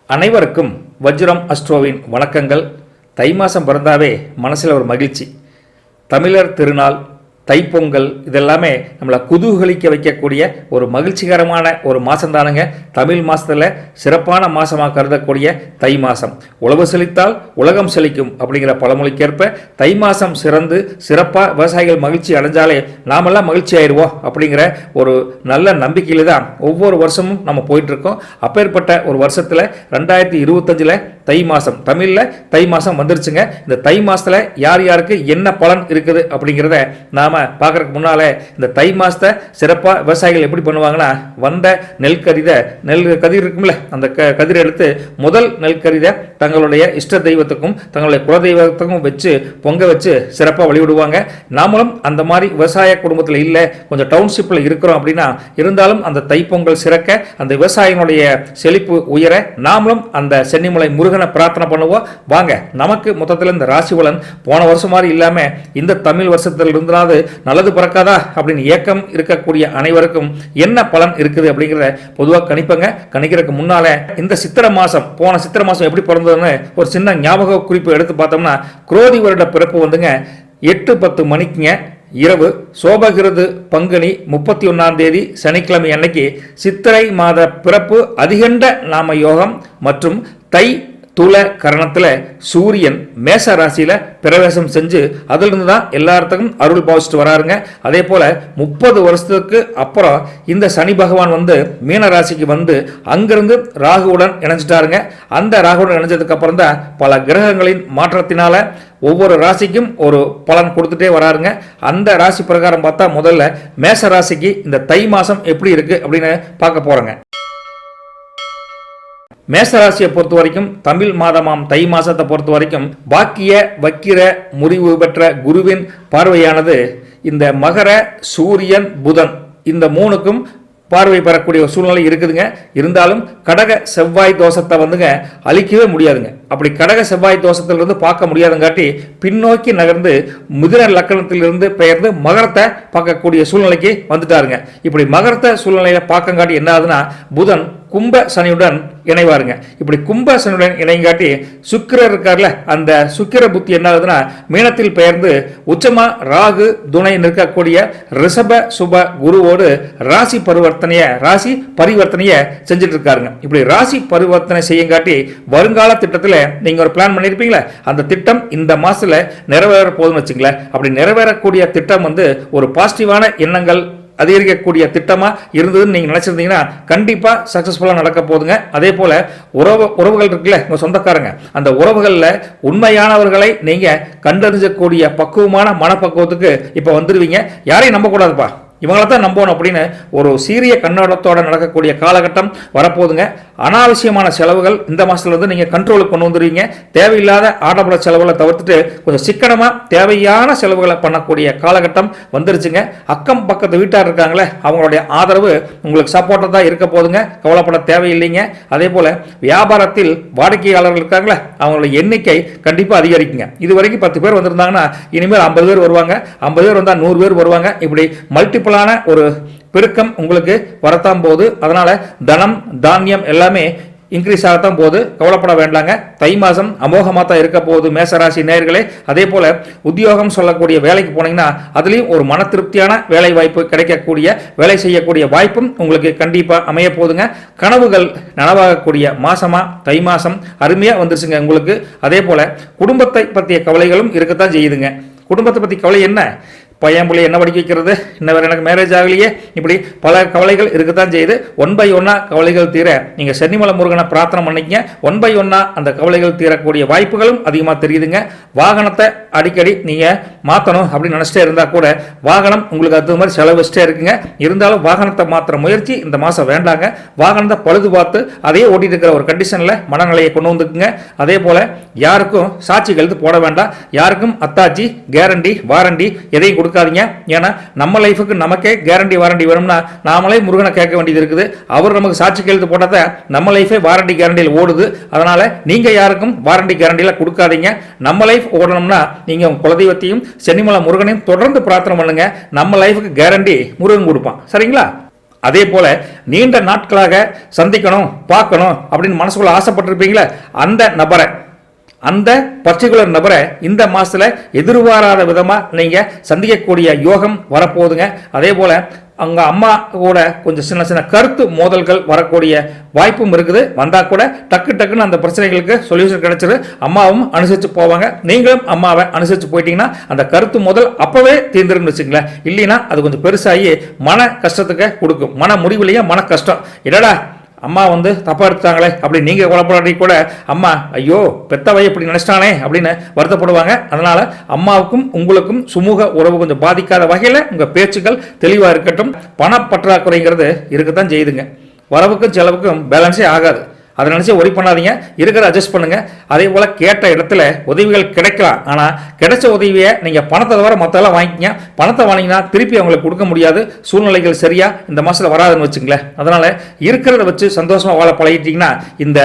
அனைவருக்கும் வஜ்ரம் அஸ்ட்ரோவின் வணக்கங்கள். தை மாதம் பிறந்தாவே மனசில் ஒரு மகிழ்ச்சி. தமிழர் திருநாள், தைப்பொங்கல் இதெல்லாமே நம்மளை குதூகலிக்க வைக்கக்கூடிய ஒரு மகிழ்ச்சிகரமான ஒரு மாதம் தானுங்க. தமிழ் மாதத்தில் சிறப்பான மாதமாக கருதக்கூடிய தை மாதம். உழவு செழித்தால் உலகம் செழிக்கும் அப்படிங்கிற பழமொழிக்கேற்ப தை மாதம் சிறந்து சிறப்பாக விவசாயிகள் மகிழ்ச்சி அடைஞ்சாலே நாமெல்லாம் மகிழ்ச்சி ஆயிடுவோம் அப்படிங்கிற ஒரு நல்ல நம்பிக்கையில் தான் ஒவ்வொரு வருஷமும் நம்ம போயிட்டுருக்கோம். அப்பேற்பட்ட ஒரு வருஷத்தில் 2025 தை மாதம், தமிழில் தை மாதம் வந்துருச்சுங்க. இந்த தை மாதத்தில் யார் யாருக்கு என்ன பலன் இருக்குது அப்படிங்கிறத நாம் பார்க்கறதுக்கு முன்னாலே இந்த தை மாதத்தை சிறப்பாக விவசாயிகள் எப்படி பண்ணுவாங்கன்னா, வந்த நெல் கதிர் இருக்கும்ல, அந்த கதிரை எடுத்து முதல் நெல் கதிரை தங்களுடைய இஷ்ட தெய்வத்துக்கும் தங்களுடைய குலதெய்வத்துக்கும் வச்சு பொங்க வச்சு சிறப்பாக வழிவிடுவாங்க. நாமளும் அந்த மாதிரி விவசாய குடும்பத்தில் இல்லை, கொஞ்சம் டவுன்ஷிப்பில் இருக்கிறோம் அப்படின்னா இருந்தாலும் அந்த தைப்பொங்கல் சிறக்க, அந்த விவசாயினுடைய செழிப்பு உயர நாமளும் அந்த சென்னிமலை முருகனை பிரார்த்தனை பண்ணுவோம். வாங்க, நமக்கு மொத்தத்தில் இந்த ராசி பலன் போன வருஷம் மாதிரி இல்லாமல் இந்த தமிழ் வருஷத்தில் இருந்தாலும் நல்லது பிறக்காதா அப்படின்னு ஏக்கம் இருக்கக்கூடிய அனைவருக்கும் என்ன பலன் இருக்குது அப்படிங்கிறத பொதுவாக கணிப்பங்க. கணிக்கிறதுக்கு முன்னால இந்த சித்திரை மாசம், போன சித்திரை மாசம் எப்படி பிறந்ததுன்னு ஒரு சின்ன ஞாபக குறிப்பு எடுத்து பார்த்தோம்னா, குரோதி வருட பிறப்பு வந்துங்க 8:10 மணிக்குங்க இரவு. சோபகிருது பங்குனி 31 சனிக்கிழமை அன்னைக்கு சித்திரை மாத பிறப்பு அதிகண்ட நாம யோகம் மற்றும் தை துல கரணத்தில் சூரியன் மேச ராசியில் பிரவேசம் செஞ்சு அதிலிருந்து தான் எல்லாத்துக்கும் அருள் பாவிச்சுட்டு வராருங்க. அதே போல் 30 வருஷத்துக்கு அப்புறம் இந்த சனி பகவான் வந்து மீன ராசிக்கு வந்து அங்கிருந்து ராகுவுடன் இணைஞ்சிட்டாருங்க. அந்த ராகுவுடன் இணைஞ்சதுக்கு அப்புறம் தான் பல கிரகங்களின் மாற்றத்தினால ஒவ்வொரு ராசிக்கும் ஒரு பலன் கொடுத்துட்டே வராருங்க. அந்த ராசி பிரகாரம் பார்த்தா முதல்ல மேச ராசிக்கு இந்த தை மாதம் எப்படி இருக்கு அப்படின்னு பார்க்க போறோங்க. மேசராசியை பொறுத்த வரைக்கும் தமிழ் மாதமாம் தை மாசத்தை பொறுத்த வரைக்கும் பாக்கிய வக்கிர முறிவு பெற்ற குருவின் பார்வையானது இந்த மகர, சூரியன், புதன் இந்த மூணுக்கும் பார்வை பெறக்கூடிய சூழ்நிலை இருக்குதுங்க. இருந்தாலும் கடக செவ்வாய் தோஷத்தை வந்துங்க அழிக்கவே முடியாதுங்க. அப்படி கடக செவ்வாய் தோஷத்திலிருந்து பார்க்க முடியாதுங்காட்டி பின்னோக்கி நகர்ந்து மிதுன லக்கணத்திலிருந்து பெயர்ந்து மகரத்தை பார்க்கக்கூடிய சூழ்நிலைக்கு வந்துட்டாருங்க. இப்படி மகரத்தை சூழ்நிலையில பார்க்கங்காட்டி என்ன ஆகுதுன்னா, புதன் கும்ப சனியுடன் இணைவாருங்க. இப்படி கும்ப சனியுடன் இணைங்காட்டி சுக்கிரர் இருக்கார்ல, அந்த சுக்கிர புத்தி என்ன ஆகுதுன்னா மீனத்தில் பெயர்ந்து உச்சமா ராகு துணை நிற்கக்கூடிய ரிஷப சுப குருவோடு ராசி பரிவர்த்தனைய செஞ்சுட்டு இருக்காருங்க. இப்படி ராசி பரிவர்த்தனை செய்யங்காட்டி வருங்கால திட்டத்தில் நீங்க ஒரு பிளான் பண்ணிருப்பீங்களா, அந்த திட்டம் இந்த மாசத்துல நிறைவேற போதுன்னு வச்சுங்களேன். அப்படி நிறைவேறக்கூடிய திட்டம் வந்து ஒரு பாசிட்டிவான எண்ணங்கள் அதிகரிக்கக்கூடிய திட்டமா இருந்ததுன்னு நீங்க நினைச்சிருந்தீங்கன்னா கண்டிப்பா சக்சஸ்ஃபுல்லா நடக்க போதுங்க. அதே போல உறவுகள் இருக்குல்ல, உங்க சொந்தக்காரங்க, அந்த உறவுகள்ல உண்மையானவர்களை நீங்க கண்டறிஞ்சக்கூடிய பக்குவமான மனப்பக்குவத்துக்கு இப்ப வந்துருவீங்க. யாரையும் நம்ப கூடாதுப்பா, இவங்களை தான் நம்பணும் அப்படின்னு ஒரு சீரிய கண்ணோட்டத்தோட நடக்கக்கூடிய காலகட்டம் வரப்போகுதுங்க. அனாவசியமான செலவுகள் இந்த மாசத்துல வந்து நீங்க கண்ட்ரோலுக்கு கொண்டு வந்துருவீங்க. தேவையில்லாத ஆடம்பர செலவுகளை தவிர்த்துட்டு கொஞ்சம் சிக்கனமா தேவையான செலவுகளை பண்ணக்கூடிய காலகட்டம் வந்துருச்சுங்க. அக்கம் பக்கத்து வீட்டார் இருக்காங்களே, அவங்களுடைய ஆதரவு உங்களுக்கு சப்போர்ட்டா தான் இருக்க போதுங்க, கவலைப்பட தேவையில்லைங்க. அதே போல வியாபாரத்தில் வாடிக்கையாளர்கள் இருக்காங்களே, அவங்களுடைய எண்ணிக்கை கண்டிப்பா அதிகரிக்குங்க. இது வரைக்கும் 10 பேர் வந்திருந்தாங்கன்னா இனிமேல் 50 பேர் வருவாங்க, 50 பேர் வந்தா 100 பேர் வருவாங்க. இப்படி மல்டிபிள் ஒரு பெருக்கம் உங்களுக்கு வரத்தான் போது. அதனால தனம் தானியம் எல்லாமே இன்க்ரீஸ் ஆகத்தான் போது, கவலைப்பட வேண்டாங்க. தை மாதம் அமோகமாக தான் இருக்க போகுது மேசராசி நேயர்களே. அதே போல உத்தியோகம் சொல்லக்கூடிய வேலைக்கு போனீங்கன்னா அதுலேயும் ஒரு மன திருப்தியான வேலை வாய்ப்பு கிடைக்கக்கூடிய, வேலை செய்யக்கூடிய வாய்ப்பும் உங்களுக்கு கண்டிப்பாக அமைய போதுங்க. கனவுகள் நனவாகக்கூடிய மாசமா தை மாதம் அருமையாக வந்துருச்சுங்க உங்களுக்கு. அதே போல குடும்பத்தை பற்றிய கவலைகளும் இருக்கத்தான் செய்யுதுங்க. குடும்பத்தை பற்றி கவலை என்ன, பையன் பிள்ளை என்ன படிக்க வைக்கிறது, இன்ன வேற எனக்கு மேரேஜ் ஆகலையே, இப்படி பல கவலைகள் இருக்கத்தான் செய்யுது. 1 by 1 கவலைகள் தீர நீங்க சென்னிமலை முருகனை பிரார்த்தனை பண்ணிக்கங்க. 1 by 1 அந்த கவலைகள் தீரக்கூடிய வாய்ப்புகளும் அதிகமாக தெரியுதுங்க. வாகனத்தை அடிக்கடி நீங்க மாற்றணும் அப்படின்னு நினைச்சிட்டே இருந்தா கூட வாகனம் உங்களுக்கு அது மாதிரி செலவு வச்சுட்டே இருக்குங்க. இருந்தாலும் வாகனத்தை மாற்ற முயற்சி இந்த மாசம் வேண்டாங்க. வாகனத்தை பழுது பார்த்து அதையே ஓட்டிட்டு இருக்கிற ஒரு கண்டிஷன்ல மனநிலையை கொண்டு வந்துக்குங்க. அதே போல யாருக்கும் சாட்சி கழுத்து போட வேண்டாம், யாருக்கும் அத்தாச்சி கேரண்டி வாரண்டி எதையும் கொடுக்காதீங்க. ஏன்னா நம்ம லைஃபுக்கு நமக்கே கேரண்டி வாரண்டி வேணும்னா நாமளே முருகனை கேட்க வேண்டியது இருக்குது. அவர் நமக்கு சாட்சி கையெழுத்து போட்டத நம்ம லைஃபே வாரண்டி கேரண்டியில் ஓடுது. அதனால நீங்க யாருக்கும் வாரண்டி கேரண்டியில கொடுக்காதீங்க. நம்ம லைஃப் ஓடணும்னா நீங்க உங்க குலதெய்வத்தையும் சென்னிமலை முருகனையும் தொடர்ந்து பிரார்த்தனை பண்ணுங்க. நம்ம லைஃபுக்கு கேரண்டி முருகன் கொடுப்பான், சரிங்களா? அதே போல நீண்ட நாட்களாக சந்திக்கணும் பார்க்கணும் அப்படின்னு மனசுக்குள்ள ஆசைப்பட்டிருப்பீங்களா, அந்த பர்டிகுலர் நபரை இந்த மாசத்துல எதிர்பாராத விதமா நீங்க சந்திக்கக்கூடிய யோகம் வரப்போகுதுங்க. அதே போல அவங்க அம்மா கூட கொஞ்சம் சின்ன சின்ன கருத்து மோதல்கள் வரக்கூடிய வாய்ப்பும் இருக்குது. வந்தா கூட டக்குன்னு அந்த பிரச்சனைகளுக்கு சொல்யூஷன் கிடைச்சிரு. அம்மாவும் அனுசரிச்சு போவாங்க, நீங்களும் அம்மாவை அனுசரிச்சு போயிட்டீங்கன்னா அந்த கருத்து மோதல் அப்பவே தீர்ந்துருன்னு வச்சுங்களேன். இல்லைன்னா அது கொஞ்சம் பெருசாகி மன கஷ்டத்துக்கு கொடுக்கும். மன முடிவுலையே மன கஷ்டம், என்னடா அம்மா தப்பா எடுத்தாங்களே அப்படி நீங்க குழப்படி கூட அம்மா ஐயோ பெத்தவை இப்படி நினைச்சிட்டானே அப்படின்னு வருத்தப்படுவாங்க. அதனால அம்மாவுக்கும் உங்களுக்கும் சுமூக உறவு கொஞ்சம் பாதிக்காத வகையில் உங்க பேச்சுக்கள் தெளிவா இருக்கட்டும். பணப்பற்றாக்குறைங்கிறது இருக்கத்தான் செய்யுதுங்க. வரவுக்கும் செலவுக்கும் பேலன்ஸே ஆகாது. அதை நினைச்சு ஒரி பண்ணாதீங்க, இருக்கிறத அட்ஜஸ்ட் பண்ணுங்க. அதே போல கேட்ட இடத்துல உதவிகள் கிடைக்கலாம். ஆனா கிடைச்ச உதவியை நீங்க பணத்தை தவிர மற்றெல்லாம் வாங்கிக்கங்க. பணத்தை வாங்கினா திருப்பி அவங்களுக்கு கொடுக்க முடியாது, சூழ்நிலைகள் சரியா இந்த மாசத்துல வராதுன்னு வச்சுங்களேன். அதனால இருக்கிறத வச்சு சந்தோஷமா வாழ பழகிட்டீங்கன்னா இந்த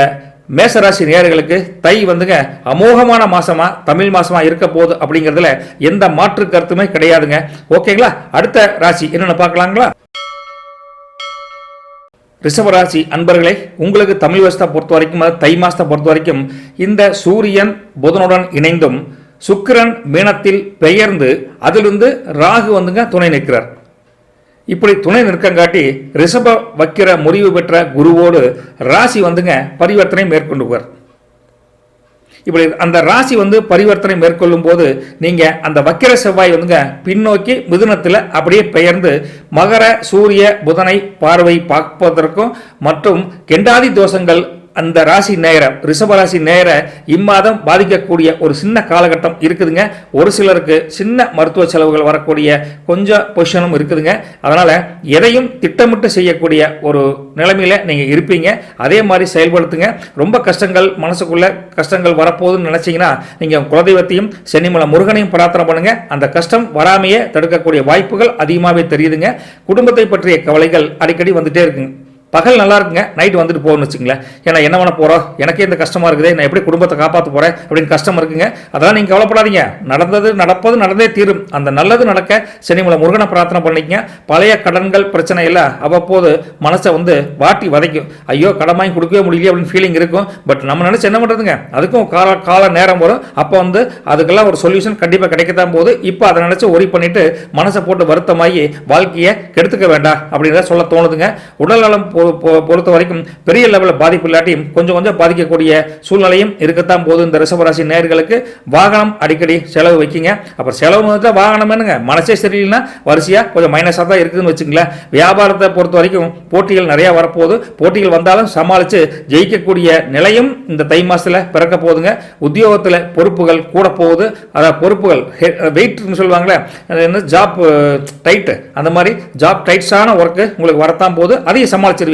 மேசராசி நேயர்களுக்கு தை அமோகமான மாசமா தமிழ் மாசமா இருக்க போகுது அப்படிங்கிறதுல எந்த மாற்று கருத்துமே கிடையாதுங்க. ஓகேங்களா? அடுத்த ராசி என்னன்னு பார்க்கலாங்களா? ரிஷபராசி அன்பர்களே, உங்களுக்கு தமிழ் வருஷத்தை பொறுத்த வரைக்கும் தை மாசத்தை பொறுத்த வரைக்கும் இந்த சூரியன் புதனுடன் இணைந்தும் சுக்கிரன் மீனத்தில் பெயர்ந்து அதிலிருந்து ராகு துணை நிற்கிறார். இப்படி துணை நிற்கங்காட்டி ரிஷப வக்கிர முறிவு பெற்ற குருவோடு ராசி பரிவர்த்தனை மேற்கொண்டுவார். இப்படி அந்த ராசி பரிவர்த்தனை மேற்கொள்ளும் போது நீங்க அந்த வக்கிர செவ்வாய் பின்னோக்கி மிதுனத்தில் அப்படியே பெயர்ந்து மகர சூரிய புதனை பார்வை பார்ப்பதற்கும் மற்றும் கெண்டாதி தோஷங்கள் அந்த ராசி நேர ரிஷபராசி நேர இம்மாதம் பாதிக்கக்கூடிய ஒரு சின்ன காலகட்டம் இருக்குதுங்க. ஒரு சிலருக்கு சின்ன மருத்துவ செலவுகள் வரக்கூடிய கொஞ்சம் பொசிஷனும் இருக்குதுங்க. அதனால எதையும் திட்டமிட்டு செய்யக்கூடிய ஒரு நிலைமையில நீங்க இருப்பீங்க. அதே மாதிரி செயல்படுத்துங்க. ரொம்ப கஷ்டங்கள் மனசுக்குள்ள கஷ்டங்கள் வரப்போகுதுன்னு நினைச்சீங்கன்னா நீங்க குலதெய்வத்தையும் சென்னிமலை முருகனையும் பிரார்த்தனை பண்ணுங்க. அந்த கஷ்டம் வராமையே தடுக்கக்கூடிய வாய்ப்புகள் அதிகமாகவே தெரியுதுங்க. குடும்பத்தை பற்றிய கவலைகள் அடிக்கடி வந்துட்டே இருக்குங்க. பகல் நல்லா இருக்குங்க, நைட் வந்துட்டு போகணும்னு வச்சுங்களேன். ஏன்னா என்ன பண்ண போகிறோம், எனக்கே இந்த கஷ்டமாக இருக்குது, நான் எப்படி குடும்பத்தை காப்பாற்ற போகிறேன் அப்படின்னு கஷ்டம் இருக்குங்க. அதெல்லாம் நீங்கள் கவலைப்படாதீங்க, நடப்பது நடந்தே தீரும். அந்த நல்லது நடக்க சென்னிமலை முருகனை பிரார்த்தனை பண்ணிக்கங்க. பழைய கடன்கள் பிரச்சனை இல்லை அவ்வப்போது மனசை வாட்டி வதைக்கும். ஐயோ கடன் வாங்கி கொடுக்கவே முடியல அப்படின்னு ஃபீலிங் இருக்கும். பட் நம்ம நினச்சி என்ன பண்ணுறதுங்க, அதுக்கும் கால நேரம் வரும். அப்போ அதுக்கெல்லாம் ஒரு சொல்யூஷன் கண்டிப்பாக கிடைக்கத்தான் போகுது. இப்போ அதை நினச்சி ஒரி பண்ணிட்டு மனசை போட்டு வருத்தமாகி வாழ்க்கையை கெடுத்துக்க வேண்டாம் அப்படின்றத சொல்ல தோணுதுங்க. உடல்நலம் பொறுத்த வரைக்கும் பெரிய லெவலில் பாதிப்பு இல்லாட்டி கொஞ்சம் பாதிக்கக்கூடிய சூழ்நிலையும் இருக்கத்தான் போது. இந்த ரிஷபராசி நேயர்களுக்கு வாகனம் அடிக்கடி செலவு வைக்கிங்க. அப்புறம் செலவு வாகனம் என்னங்க, மனசே சரியில்லைன்னா வரிசையா கொஞ்சம் மைனஸாக தான் இருக்குதுன்னு வச்சுங்களேன். வியாபாரத்தை பொறுத்த வரைக்கும் போட்டிகள் நிறைய வரப்போகுது. போட்டிகள் வந்தாலும் சமாளித்து ஜெயிக்கக்கூடிய நிலையும் இந்த தை மாசத்துல பிறக்க போகுதுங்க. உத்தியோகத்தில் பொறுப்புகள் கூட போகுது. அதாவது பொறுப்புகள் வெயிட்னு சொல்லுவாங்களே, ஜாப் டைட், அந்த மாதிரி ஜாப் டைட்ஸான ஒர்க்கு உங்களுக்கு வரத்தான் போகுது. அதையும் சமாளிச்சிருவீங்க.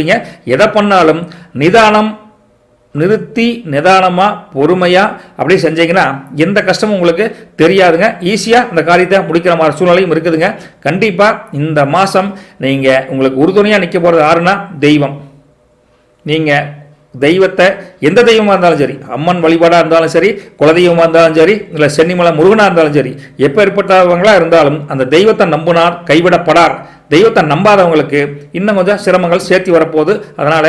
எதை பண்ணாலும் நிறுத்தி நிதானமா பொறுமையா அப்படி செஞ்சீங்கன்னா எந்த கஷ்டமும் உங்களுக்கு தெரியாதுங்க. ஈஸியா இந்த காரியத்தை முடிக்கிற மாதிரி சூழ்நிலையும் இருக்குதுங்க. கண்டிப்பா இந்த மாசம் நீங்க உங்களுக்கு உறுதுணையா நிற்க போறது யாருன்னா தெய்வம். நீங்க தெய்வத்தை எந்த தெய்வமாக இருந்தாலும் சரி, அம்மன் வழிபாடாக இருந்தாலும் சரி, குலதெய்வமாக இருந்தாலும் சரி, இல்லை சென்னிமலை முருகனாக இருந்தாலும் சரி, எப்போ ஏற்பட்டவங்களா இருந்தாலும் அந்த தெய்வத்தை நம்பினார் கைவிடப்படார். தெய்வத்தை நம்பாதவங்களுக்கு இன்னும் கொஞ்சம் சிரமங்கள் சேர்த்து வரப்போகுது. அதனால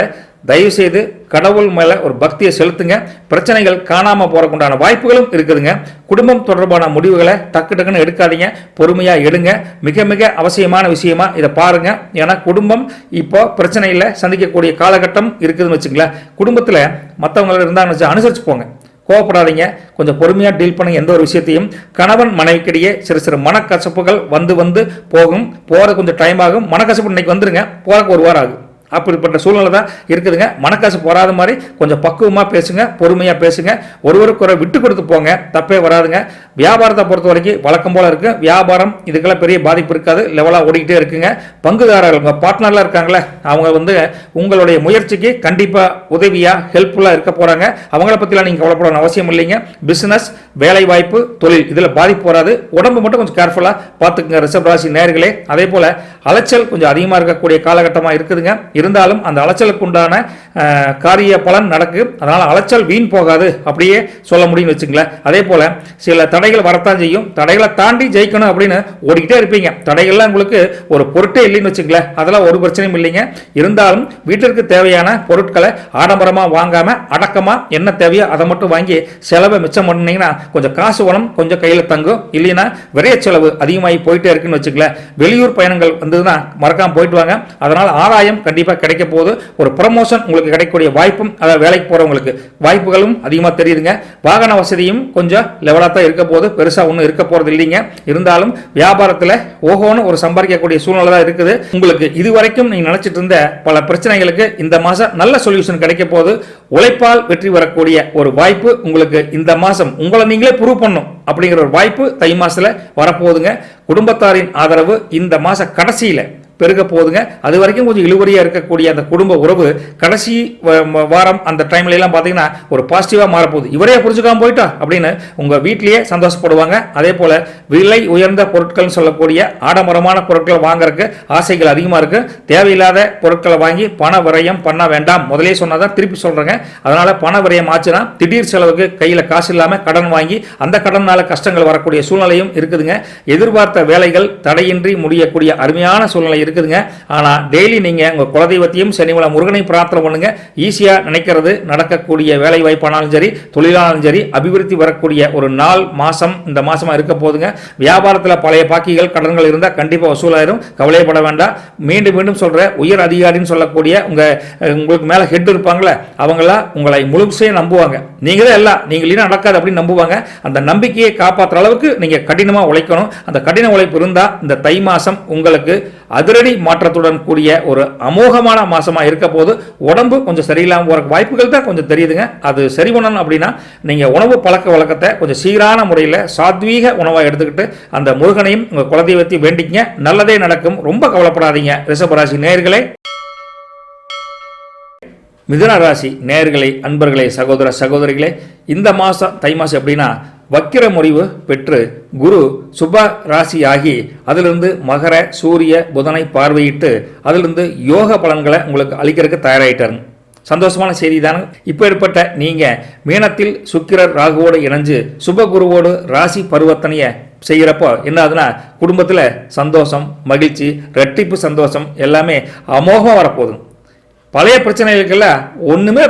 தயவுசெய்து கடவுள் மேலே ஒரு பக்தியை செலுத்துங்க. பிரச்சனைகள் காணாமல் போறதுக்குண்டான வாய்ப்புகளும் இருக்குதுங்க. குடும்பம் தொடர்பான முடிவுகளை டக்குன்னு எடுக்காதீங்க, பொறுமையாக எடுங்க. மிக மிக அவசியமான விஷயமா இதை பாருங்க. ஏன்னா குடும்பம் இப்போ பிரச்சனையில் சந்திக்கக்கூடிய காலகட்டம் இருக்குதுன்னு வச்சுங்களேன். குடும்பத்தில் மற்றவங்க இருந்தாங்கன்னு அனுசரிச்சு போங்க, கோவப்படாதீங்க, கொஞ்சம் பொறுமையாக டீல் பண்ணுங்க. எந்த ஒரு விஷயத்தையும் கணவன் மனைவிக்கிடையே சிறு மனக்கசப்புகள் வந்து போகும். போகிற கொஞ்சம் டைம் ஆகும். மனக்கசப்பு இன்னைக்கு வந்துருங்க, போறதுக்கு ஒரு வாரம் ஆகும். அப்படிப்பட்ட சூழ்நிலை தான் இருக்குதுங்க. மனக்காசு போராத மாதிரி கொஞ்சம் பக்குவமாக பேசுங்க, பொறுமையாக பேசுங்க, ஒருவருக்கு விட்டு கொடுத்து போங்க, தப்பே வராதுங்க. வியாபாரத்தை பொறுத்த வரைக்கும் வழக்கம் போல இருக்கு. வியாபாரம் இதுக்கெல்லாம் பெரிய பாதிப்பு இருக்காது, லெவலாக ஓடிக்கிட்டே இருக்குங்க. பங்குதாரர்கள் உங்கள் பார்ட்னர்லாம் இருக்காங்களே, அவங்க உங்களுடைய முயற்சிக்கு கண்டிப்பாக உதவியாக ஹெல்ப்ஃபுல்லாக இருக்க போகிறாங்க. அவங்கள பற்றிலாம் நீங்கள் கவலைப்பட அவசியம் இல்லைங்க. பிஸ்னஸ், வேலை வாய்ப்பு, தொழில் இதில் பாதிப்பு வராது. உடம்பு மட்டும் கொஞ்சம் கேர்ஃபுல்லாக பார்த்துக்குங்க ரிஷபராசி நேயர்களே. அதே போல் அலைச்சல் கொஞ்சம் அதிகமாக இருக்கக்கூடிய காலகட்டமாக இருக்குதுங்க. இருந்தாலும் அந்த அலைச்சலுக்கு உண்டான காரிய பலன் நடக்கு. அதனால் அலைச்சல் வீண் போகாது அப்படியே சொல்ல முடியும்னு வச்சுங்களேன். அதே போல் சில தடைகள் வரத்தான் செய்யும். தடைகளை தாண்டி ஜெயிக்கணும் அப்படின்னு ஓடிக்கிட்டே இருப்பீங்க. தடைகள்லாம் உங்களுக்கு ஒரு பொருட்டே இல்லைன்னு வச்சுங்களேன். அதெல்லாம் ஒரு பிரச்சனையும் இல்லைங்க. இருந்தாலும் வீட்டிற்கு தேவையான பொருட்களை ஆடம்பரமாக வாங்காமல் அடக்கமாக என்ன தேவையோ அதை மட்டும் வாங்கி செலவை மிச்சம் பண்ணிங்கன்னா கொஞ்சம் காசு வனம் கொஞ்சம் கையில் தங்கும். இல்லைன்னா விரைய செலவு அதிகமாகி போயிட்டே இருக்குன்னு வச்சுங்களேன். வெளியூர் பயணங்கள் வந்ததுன்னா மறக்காமல் போயிட்டு வாங்க. அதனால் ஆதாயம் கண்டிப்பாக கிடைக்க போகுது. ஒரு ப்ரமோஷன் உங்களுக்கு கிடைக்கக்கூடிய வாய்ப்பும், அதாவது வேலைக்கு போகிறவங்களுக்கு வாய்ப்புகளும் அதிகமாக தெரியுதுங்க. வாகன வசதியும் கொஞ்சம் லெவலாக தான் இருக்க போது, பெருசாக ஒன்றும் இருக்க போகிறது இல்லைங்க. இருந்தாலும் வியாபாரத்தில் ஓஹோன்னு ஒரு சம்பாதிக்கக்கூடிய சூழ்நிலை தான் இருக்குது. உங்களுக்கு இதுவரைக்கும் நீங்கள் நினைச்சிட்டு இருந்த பல பிரச்சனைகளுக்கு இந்த மாதம் நல்ல சொல்யூஷன் கிடைக்க போது. உழைப்பால் வெற்றி வரக்கூடிய ஒரு வாய்ப்பு உங்களுக்கு இந்த மாதம் உங்களை நீங்களே ப்ரூவ் பண்ணும் அப்படிங்கிற ஒரு வாய்ப்பு தை மாசத்துல வரப்போகுதுங்க. குடும்பத்தாரின் ஆதரவு இந்த மாச கடைசியில பெருக போகுதுங்க. அது வரைக்கும் கொஞ்சம் இழுவரியா இருக்கக்கூடிய அந்த குடும்ப உறவு கடைசி வாரம் அந்த டைம்ல எல்லாம் பாத்தீங்கன்னா ஒரு பாசிட்டிவா மாறப்போகுது. இவரே புரிஞ்சுக்காம போயிட்டா அப்படின்னு உங்க வீட்டிலேயே சந்தோஷப்படுவாங்க. அதே போல விலை உயர்ந்த பொருட்கள் சொல்லக்கூடிய ஆடம்பரமான பொருட்களை வாங்குறதுக்கு ஆசைகள் அதிகமா இருக்கு. தேவையில்லாத பொருட்களை வாங்கி பண விரயம் பண்ண வேண்டாம். முதலே சொன்னதான் திருப்பி சொல்றேங்க. அதனால பண விரயம் ஆச்சுன்னா திடீர் செலவுக்கு கையில காசு இல்லாம கடன் வாங்கி அந்த கடனால கஷ்டங்கள் வரக்கூடிய சூழ்நிலையும் இருக்குதுங்க. எதிர்பார்த்த வேலைகள் தடையின்றி முடியக்கூடிய அருமையான சூழ்நிலை இருக்குதுங்க. ஆனா டெய்லி நீங்க உங்க குலதெய்வத்தையும் சனிமலை முருகனை பிரார்த்தனை பண்ணுங்க. ஈஸியா நினைக்கிறது நடக்கக்கூடிய வேலை வாய்ப்பானாலும் சரி, தொழிலானாலும் சரி, அபிவிருத்தி வரக்கூடிய ஒரு நாள் மாசம் இந்த மாசமா இருக்க போதுங்க. வியாபாரத்தில் பழைய பாக்கிகள் கடன்கள் இருந்தா கண்டிப்பா வசூலாயிரும். கவலைப்பட வேண்டாம். மீண்டும் மீண்டும் சொல்ற உயர் அதிகாரின்னு சொல்லக்கூடிய உங்களுக்கு மேல ஹெட் இருப்பாங்களே அவங்களா உங்களை முழுசே நம்புவாங்க. நீங்க தான் எல்லாம் நீங்க நடக்காது அப்படின்னு நம்புவாங்க. அந்த நம்பிக்கையை காப்பாற்றுற அளவுக்கு நீங்க கடினமா உழைக்கணும். அந்த கடின உழைப்பு இருந்தா இந்த தை மாசம் உங்களுக்கு அதிரடி மாற்றத்துடன் கூடிய ஒரு அமோகமான மாசமா இருக்க போது. உடம்பு கொஞ்சம் சரியில்லாம போற வாய்ப்புகள் தான் கொஞ்சம் தெரியுதுங்க. அது சரி பண்ணணும் அப்படின்னா நீங்க உணவு பழக்க வழக்கத்தை கொஞ்சம் சீரான முறையில் சாத்வீக உணவா எடுத்துக்கிட்டு அந்த முருகனையும் உங்க குலதெய்வத்தையும் வேண்டிக்கங்க. நல்லதே நடக்கும். ரொம்ப கவலைப்படாதீங்க. ரிஷபராசி நேயர்களே, மிதுன ராசி நேயர்களே, அன்பர்களே, சகோதர சகோதரிகளே, இந்த மாதம் தை மாதம் எப்படின்னா வக்கிர முறிவு பெற்று குரு சுப ராசி ஆகி அதிலிருந்து மகர சூரிய புதனை பார்வையிட்டு அதிலிருந்து யோக பலன்களை உங்களுக்கு அளிக்கிறதுக்கு தயாராகிட்டாருங்க. சந்தோஷமான செய்தி தானே. இப்போ ஏற்பட்ட நீங்கள் மீனத்தில் சுக்கிரர் ராகுவோடு இணைஞ்சு சுபகுருவோடு ராசி பரிவர்த்தனையை செய்கிறப்போ என்ன ஆகுதுன்னா குடும்பத்தில் சந்தோஷம், மகிழ்ச்சி, ரெட்டிப்பு சந்தோஷம் எல்லாமே அமோகமாக வரப்போகுதுங்க. பழைய பிரச்சனைகளுக்கெல்லாம் ஒன்றுமே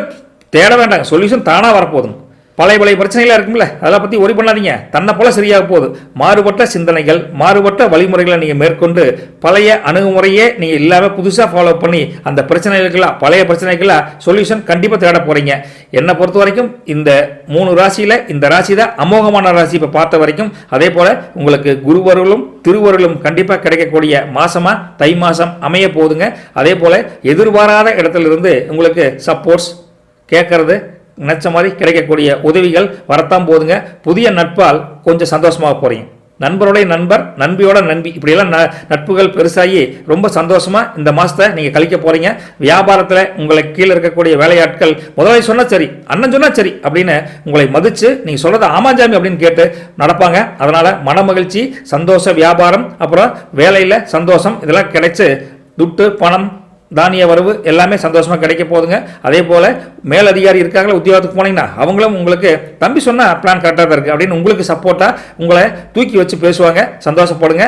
தேட வேண்டாங்க. சொல்யூஷன் தானாக வரப்போகுதுங்க. பழைய பிரச்சனைகளாக இருக்கும்ல அதெல்லாம் பற்றி ஒரி பண்ணாதீங்க. தன்னை போல சரியாக போகுது. மாறுபட்ட சிந்தனைகள், மாறுபட்ட வழிமுறைகளை நீங்கள் மேற்கொண்டு பழைய அணுகுமுறையே நீங்கள் இல்லாமல் புதுசாக ஃபாலோ பண்ணி அந்த பிரச்சனைகளுக்கெல்லாம் பழைய பிரச்சனைகள்லாம் சொல்யூஷன் கண்டிப்பாக தேட போகிறீங்க. என்னை பொறுத்த வரைக்கும் இந்த 3 ராசியில் இந்த ராசி தான் அமோகமான ராசி இப்போ பார்த்த வரைக்கும். அதே போல் உங்களுக்கு குருவருளும் திருவருளும் கண்டிப்பாக கிடைக்கக்கூடிய மாசமாக தை மாதம் அமைய போகுதுங்க. அதே போல் எதிர்பாராத இடத்துல இருந்து உங்களுக்கு சப்போர்ட்ஸ் கேட்கறது நினைச்ச மாதிரி கிடைக்கக்கூடிய உதவிகள் வரத்தான் போதுங்க. புதிய நட்பால் கொஞ்சம் சந்தோஷமாக போறீங்க. நண்பருடைய நண்பர், நண்பியோட நண்பி, இப்படியெல்லாம் நட்புகள் பெருசாகி ரொம்ப சந்தோஷமா இந்த மாசத்தை நீங்க கழிக்க போறீங்க. வியாபாரத்தில் உங்களை கீழே இருக்கக்கூடிய வேலையாட்கள் முதலாளி சொன்னா சரி, அண்ணன் சொன்னா சரி அப்படின்னு உங்களை மதிச்சு நீங்க சொல்றது ஆமாஞ்சாமி அப்படின்னு கேட்டு நடப்பாங்க. அதனால மன மகிழ்ச்சி, சந்தோஷ வியாபாரம், அப்புறம் வேலையில சந்தோஷம் இதெல்லாம் கிடைச்சு துட்டு, பணம், தானிய வரவு எல்லாமே சந்தோஷமாக கிடைக்க போகுதுங்க. அதே போல் மேலதிகாரி இருக்காங்களா உத்தியோகத்துக்கு போனீங்கன்னா அவங்களும் உங்களுக்கு தம்பி சொன்னால் பிளான் கரெக்டாக தான் இருக்குது அப்படின்னு உங்களுக்கு சப்போர்ட்டாக உங்களை தூக்கி வச்சு பேசுவாங்க. சந்தோஷப்படுங்க.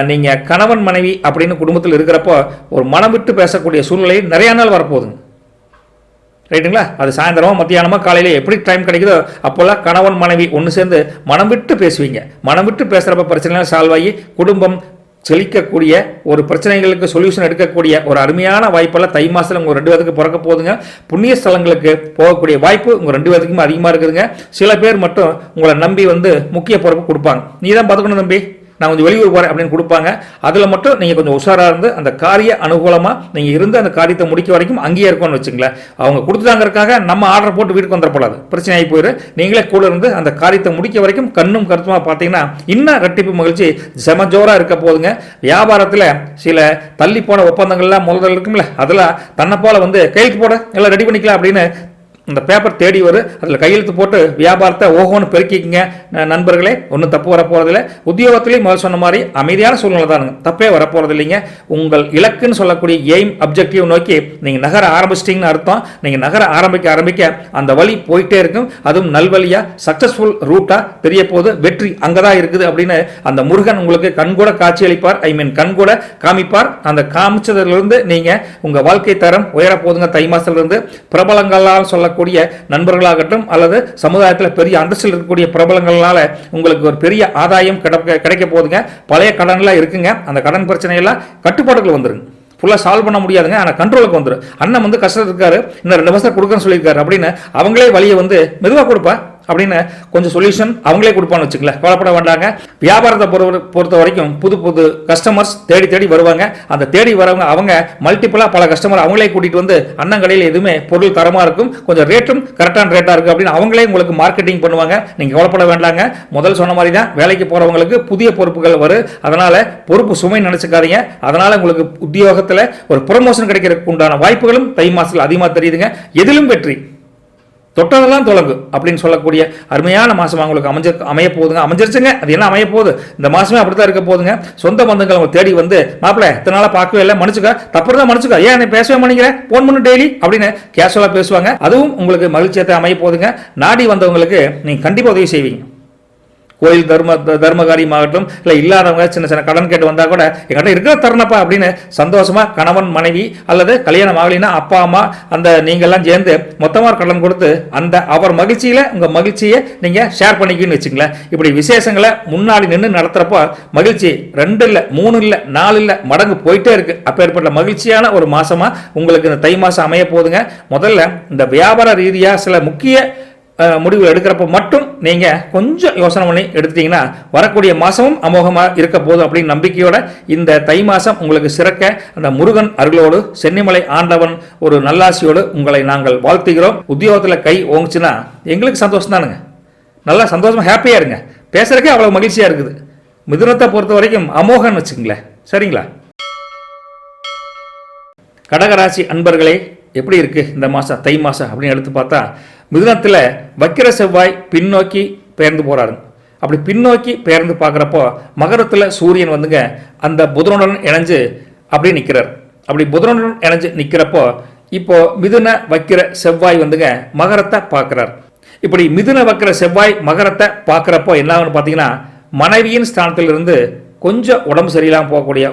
நீங்கள் கணவன் மனைவி அப்படின்னு குடும்பத்தில் இருக்கிறப்போ ஒரு மனம் விட்டு பேசக்கூடிய சூழ்நிலை நிறையா நாள் வரப்போகுதுங்க. ரைட்டுங்களா? அது சாயந்தரமா மத்தியானமா காலையில எப்படி டைம் கிடைக்குதோ அப்போல்லாம் கணவன் மனைவி ஒன்று சேர்ந்து மனம் விட்டு பேசுவீங்க. மனம் விட்டு பேசுகிறப்ப பிரச்சனைலாம் சால்வ் ஆகி குடும்பம் செழிக்கக்கூடிய ஒரு பிரச்சனைகளுக்கு சொல்யூஷன் எடுக்கக்கூடிய ஒரு அருமையான வாய்ப்பெல்லாம் தை மாதத்தில் உங்கள் 2 பேருக்கு பிறக்க போகுதுங்க. புண்ணிய ஸ்தலங்களுக்கு போகக்கூடிய வாய்ப்பு உங்கள் 2 பேருக்குமே அதிகமாக இருக்குதுங்க. சில பேர் மட்டும் உங்களை நம்பி முக்கிய பொறுப்பு கொடுப்பாங்க. நீ தான் பார்த்துக்கணும் தம்பி, நான் கொஞ்சம் வெளியூர் போகிறேன் அப்படின்னு கொடுப்பாங்க. அதில் மட்டும் நீங்கள் கொஞ்சம் உஷாராக இருந்து அந்த காரிய அனுகூலமாக நீங்கள் இருந்து அந்த காரியத்தை முடிக்க வரைக்கும் அங்கேயே இருக்கும்னு வச்சுங்களேன். அவங்க கொடுத்துட்டாங்கிறதுக்காக நம்ம ஆர்டர் போட்டு வீட்டுக்கு வந்துடப்படாது. பிரச்சனை ஆகி போயிரு. நீங்களே கூட இருந்து அந்த காரியத்தை முடிக்க வரைக்கும் கண்ணும் கருத்துமாக பார்த்தீங்கன்னா இன்னும் ரெட்டிப்பு மகிழ்ச்சி செமஜோராக இருக்க போதுங்க. வியாபாரத்தில் சில தள்ளி போன ஒப்பந்தங்கள்லாம் முதல்ல இருக்கும்ல அதெல்லாம் தன்னை போல கைக்கு போட எல்லாம் ரெடி பண்ணிக்கலாம் அப்படின்னு இந்த பேப்பர் தேடி வரும், அதில் கையெழுத்து போட்டு வியாபாரத்தை ஓஹோன்னு பெருக்கிக்கங்க நண்பர்களே. ஒன்றும் தப்பு வரப்போறதில்லை. உத்தியோகத்திலேயும் முதல் சொன்ன மாதிரி அமைதியான சூழ்நிலை தானுங்க, தப்பே வரப்போறது இல்லைங்க. உங்கள் இலக்குன்னு சொல்லக்கூடிய எய்ம் அப்ஜெக்டிவ் நோக்கி நீங்கள் நகர ஆரம்பிச்சிட்டிங்கன்னு அர்த்தம். நீங்கள் நகர ஆரம்பிக்க அந்த வழி போயிட்டே இருக்கும். அதுவும் நல்வழியா சக்சஸ்ஃபுல் ரூட்டா தெரிய போது, வெற்றி அங்கதான் இருக்குது அப்படின்னு அந்த முருகன் உங்களுக்கு கண்கூட காட்சி அளிப்பார். கண்கூட காமிப்பார். அந்த காமிச்சதிலிருந்து நீங்க உங்க வாழ்க்கை தரம் உயர போதுங்க. தை மாசத்திலிருந்து பிரபலங்களால் சொல்லக்கூடிய நண்பர்களாகட்டும் அல்லது சமுதாயத்தில் பெரிய அந்தஸ்தில் இருக்கக்கூடிய பிரபலங்களால உங்களுக்கு ஒரு பெரிய ஆதாயம் கிடைக்க போதுங்க. பழைய கடன்லாம் இருக்குங்க, அந்த கடன் பிரச்சனை எல்லாம் கட்டுப்பாடுகள் வந்துருங்க. ஃபுல்லாக சால்வ் பண்ண முடியாதுங்க, ஆனால் கண்ட்ரோலுக்கு வந்துடும். அண்ணன் வந்து கஷ்டம் இருக்காரு, இன்னும் 2 மாதம் கொடுக்குறேன்னு சொல்லியிருக்காரு அப்படின்னு அவங்களே வழியை வந்து மெதுவாக கொடுப்பா அப்படின்னு கொஞ்சம் சொல்யூஷன் அவங்களே கொடுப்பான்னு வச்சுக்கல, கவலைப்பட வேண்டாங்க. வியாபாரத்தை பொறுத்த வரைக்கும் புது கஸ்டமர்ஸ் தேடி வருவாங்க. அந்த தேடி வரவங்க அவங்க மல்டிபிளாக பல கஸ்டமர் அவங்களே கூட்டிகிட்டு வந்து அண்ணன் கடையில் எதுவுமே பொருள் தரமாக இருக்கும், கொஞ்சம் ரேட்டும் கரெக்டான ரேட்டாக இருக்குது அப்படின்னு அவங்களே உங்களுக்கு மார்க்கெட்டிங் பண்ணுவாங்க. நீங்கள் கவலைப்பட வேண்டாங்க. முதல் சொன்ன மாதிரி தான் வேலைக்கு போகிறவங்களுக்கு புதிய பொறுப்புகள் வரும். அதனால் பொறுப்பு சுமை நினச்சிக்காதீங்க. அதனால் உங்களுக்கு உத்தியோகத்தில் ஒரு ப்ரமோஷன் கிடைக்கிறதுக்கு உண்டான வாய்ப்புகளும் தை மாதத்தில் அதிகமாக தெரியுதுங்க. எதிலும் வெற்றி, தொட்டதெல்லாம் தொடங்கும் அப்படின்னு சொல்லக்கூடிய அருமையான மாசம் உங்களுக்கு அமைய போகுதுங்க. அமைஞ்சிருச்சுங்க. அது என்ன அமைய போகுது, இந்த மாசமே அப்படித்தான் இருக்க போகுதுங்க. சொந்த பந்தங்கள் அவங்க தேடி வந்து மாப்பிள்ள இத்தனை நாளா பார்க்கவே இல்லை, மன்னிச்சுக்க, தப்பு தான் மன்னிச்சுக்க, ஏன் என்ன பேசவே மாட்டேங்கிறேன், போன் பண்ணு டெய்லி அப்படின்னு கேஷுவலா பேசுவாங்க. அதுவும் உங்களுக்கு மகிழ்ச்சியத்தை அமைய போகுதுங்க. நாடி வந்தவங்களுக்கு நீங்க கண்டிப்பா உதவி செய்வீங்க. கோயில் தர்மகாரியமாகட்டும் இல்லை இல்லாதவங்க சின்ன கடன் கேட்டு வந்தால் கூட என்கிட்ட இருக்கிற தருணப்பா அப்படின்னு சந்தோஷமா கணவன் மனைவி அல்லது கல்யாணம் ஆகலினா அப்பா அம்மா அந்த நீங்கள்லாம் சேர்ந்து மொத்தமாக கடன் கொடுத்து அந்த அவர் மகிழ்ச்சியில் உங்கள் மகிழ்ச்சியை நீங்கள் ஷேர் பண்ணிக்கின்னு வச்சுங்களேன். இப்படி விசேஷங்களை முன்னாடி நின்று நடத்துகிறப்போ மகிழ்ச்சி 2 இல்லை 3 இல்லை 4 இல்லை மடங்கு போயிட்டே இருக்கு. அப்பேற்பட்ட மகிழ்ச்சியான ஒரு மாசமா உங்களுக்கு இந்த தை மாதம் அமைய போகுதுங்க. முதல்ல இந்த வியாபார ரீதியாக சில முக்கிய முடிவு எடுக்கிறப்ப மட்டும் நீங்க கொஞ்சம் யோசனை பண்ணி எடுத்துட்டீங்கன்னா வரக்கூடிய மாசமும் அமோகமாக இருக்க போதும் அப்படின்னு நம்பிக்கையோட இந்த தை மாசம் உங்களுக்கு சிறக்க அந்த முருகன் அருளோடு சென்னிமலை ஆண்டவன் ஒரு நல்லாசியோடு உங்களை நாங்கள் வாழ்த்துகிறோம். உத்தியோகத்தில் கை ஓங்குச்சுன்னா எங்களுக்கு சந்தோஷம் தானுங்க. நல்லா சந்தோஷமா ஹாப்பியா இருங்க. பேசுறதுக்கே அவ்வளவு மகிழ்ச்சியா இருக்குது. மிதுனத்தை பொறுத்த வரைக்கும் அமோகன்னு வச்சுங்களேன். சரிங்களா? கடகராசி அன்பர்களே, எப்படி இருக்கு இந்த மாசம் தை மாசம் அப்படின்னு எடுத்து பார்த்தா மிதுனத்தில் வக்கிர செவ்வாய் பின்னோக்கி பெயர்ந்து போறாரு. அப்படி பின்னோக்கி பெயர்ந்து பார்க்குறப்போ மகரத்தில் சூரியன் வந்துங்க அந்த புதனுடன் இணைஞ்சு அப்படி நிற்கிறார். அப்படி புதனுடன் இணைஞ்சு நிற்கிறப்போ இப்போ மிதுன வக்கிர செவ்வாய் வந்துங்க மகரத்தை பார்க்குறார். இப்படி மிதுன வக்கிர செவ்வாய் மகரத்தை பார்க்குறப்போ என்ன ஆகுன்னு பார்த்தீங்கன்னா மனைவியின் ஸ்தானத்திலிருந்து கொஞ்சம் உடம்பு சரியில்லாமல் போகக்கூடிய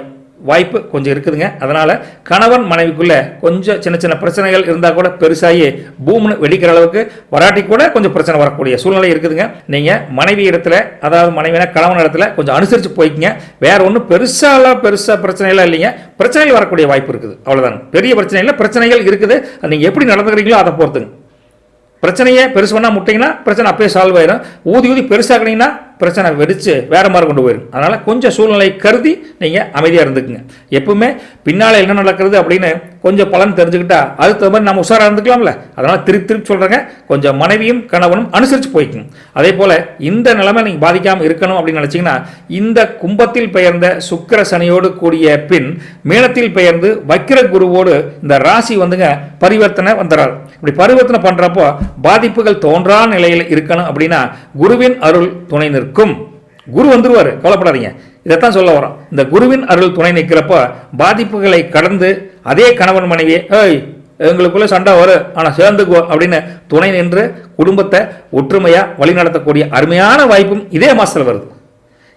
வாய்ப்பு கொஞ்சம் இருக்குதுங்க. அதனால கணவன் மனைவிக்குள்ள கொஞ்சம் சின்ன பிரச்சனைகள் இருந்தால் கூட பெருசாகி பூம்னு வெடிக்கிற அளவுக்கு வராட்டி கூட கொஞ்சம் பிரச்சனை வரக்கூடிய சூழ்நிலை இருக்குதுங்க. நீங்க மனைவி இடத்துல, அதாவது மனைவினா கணவன் இடத்துல கொஞ்சம் அனுசரித்து போய்க்குங்க. வேற ஒன்றும் பெருசா பிரச்சனைலாம் இல்லைங்க. பிரச்சனைகள் வரக்கூடிய வாய்ப்பு இருக்குது, அவ்வளவுதான். பெரிய பிரச்சனை இல்லை, பிரச்சனைகள் இருக்குது. நீங்க எப்படி நடந்துக்கிறீங்களோ அதை பொறுத்துங்க. பிரச்சனையை பெருசு பண்ணா முட்டிங்கன்னா பிரச்சனை அப்பயே சால்வ் ஆயிடும். ஊதி பெருசாக்குனீங்கன்னா பிரச்சனை வெடிச்சு வேற மாதிரி கொண்டு போயிடும். அதனால கொஞ்சம் சூழ்நிலை கருதி நீங்க அமைதியா இருந்துக்குங்க. எப்பவுமே பின்னால என்ன நடக்கிறது அப்படின்னு கொஞ்சம் பலன் தெரிஞ்சுக்கிட்டா அதுக்கு தகுந்த மாதிரி நம்ம உஷாரா இருந்துக்கலாம்ல. அதனால திருப்பி சொல்றேங்க, கொஞ்சம் மனைவியும் கணவனும் அனுசரிச்சு போய்க்குங்க. அதே போல இந்த நிலைமை நீங்க பாதிக்காம இருக்கணும் அப்படின்னு நினைச்சீங்கன்னா இந்த கும்பத்தில் பெயர்ந்த சுக்கிர சனியோடு கூடிய பின் மீனத்தில் பெயர்ந்து வக்கிர குருவோடு இந்த ராசி வந்துங்க பரிவர்த்தனை வந்துறாரு. இப்படி பரிவர்த்தனை பண்றப்போ பாதிப்புகள் தோன்றா நிலையில் இருக்கணும் அப்படின்னா குருவின் அருள் துணை நிற்கும். குரு வந்துருவாரு, கவலைப்படாதீங்க. இதைத்தான் சொல்ல வரோம். இந்த குருவின் அருள் துணை நிற்கிறப்ப பாதிப்புகளை கடந்து அதே கணவன் மனைவி எங்களுக்குள்ள சண்டை வரும் ஆனா சேர்ந்துக்குவோ அப்படின்னு துணை நின்று குடும்பத்தை ஒற்றுமையா வழி நடத்தக்கூடிய அருமையான வாய்ப்பும் இதே மாசத்துல வருது.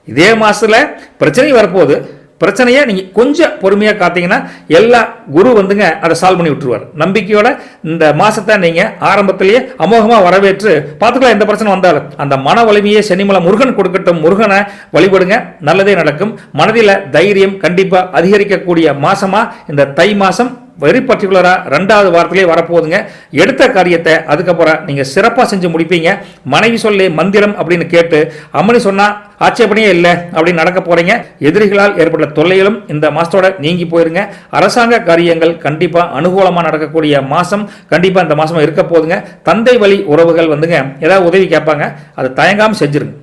இதே மாசத்துல பிரச்சனை வரப்போகுது. பிரச்சனையை நீங்க கொஞ்சம் பொறுமையா காத்தீங்கன்னா எல்லா குரு வந்துங்க அதை சால்வ் பண்ணி விட்டுருவார். நம்பிக்கையோட இந்த மாசத்தை நீங்க ஆரம்பத்திலேயே அமோகமா வரவேற்று பார்த்துக்கலாம். எந்த பிரச்சனை வந்தாலும் அந்த மன வலிமையை சென்னிமலை முருகன் கொடுக்கட்டும். முருகனை வழிபடுங்க, நல்லதே நடக்கும். மனதில் தைரியம் கண்டிப்பா அதிகரிக்கக்கூடிய மாசமா இந்த தை மாசம் வெரி பர்டிகுலரா 2வது வாரத்திலே வரப்போகுதுங்க. எடுத்த காரியத்தை அதுக்கப்புறம் நீங்க சிறப்பா செஞ்சு முடிப்பீங்க. மனைவி சொல்லி மந்திரம் அப்படின்னு கேட்டு அம்மனி சொன்னா ஆட்சேபனையே இல்லை அப்படின்னு நடக்க போறீங்க. எதிரிகளால் ஏற்பட்ட தொல்லைகளும் இந்த மாசத்தோட நீங்கி போயிருங்க. அரசாங்க காரியங்கள் கண்டிப்பா அனுகூலமா நடக்கக்கூடிய மாசம் கண்டிப்பா இந்த மாசம் இருக்க போகுதுங்க. தந்தை வழி உறவுகள் வந்துங்க ஏதாவது உதவி கேட்பாங்க, அதை தயங்காம செஞ்சிருங்க.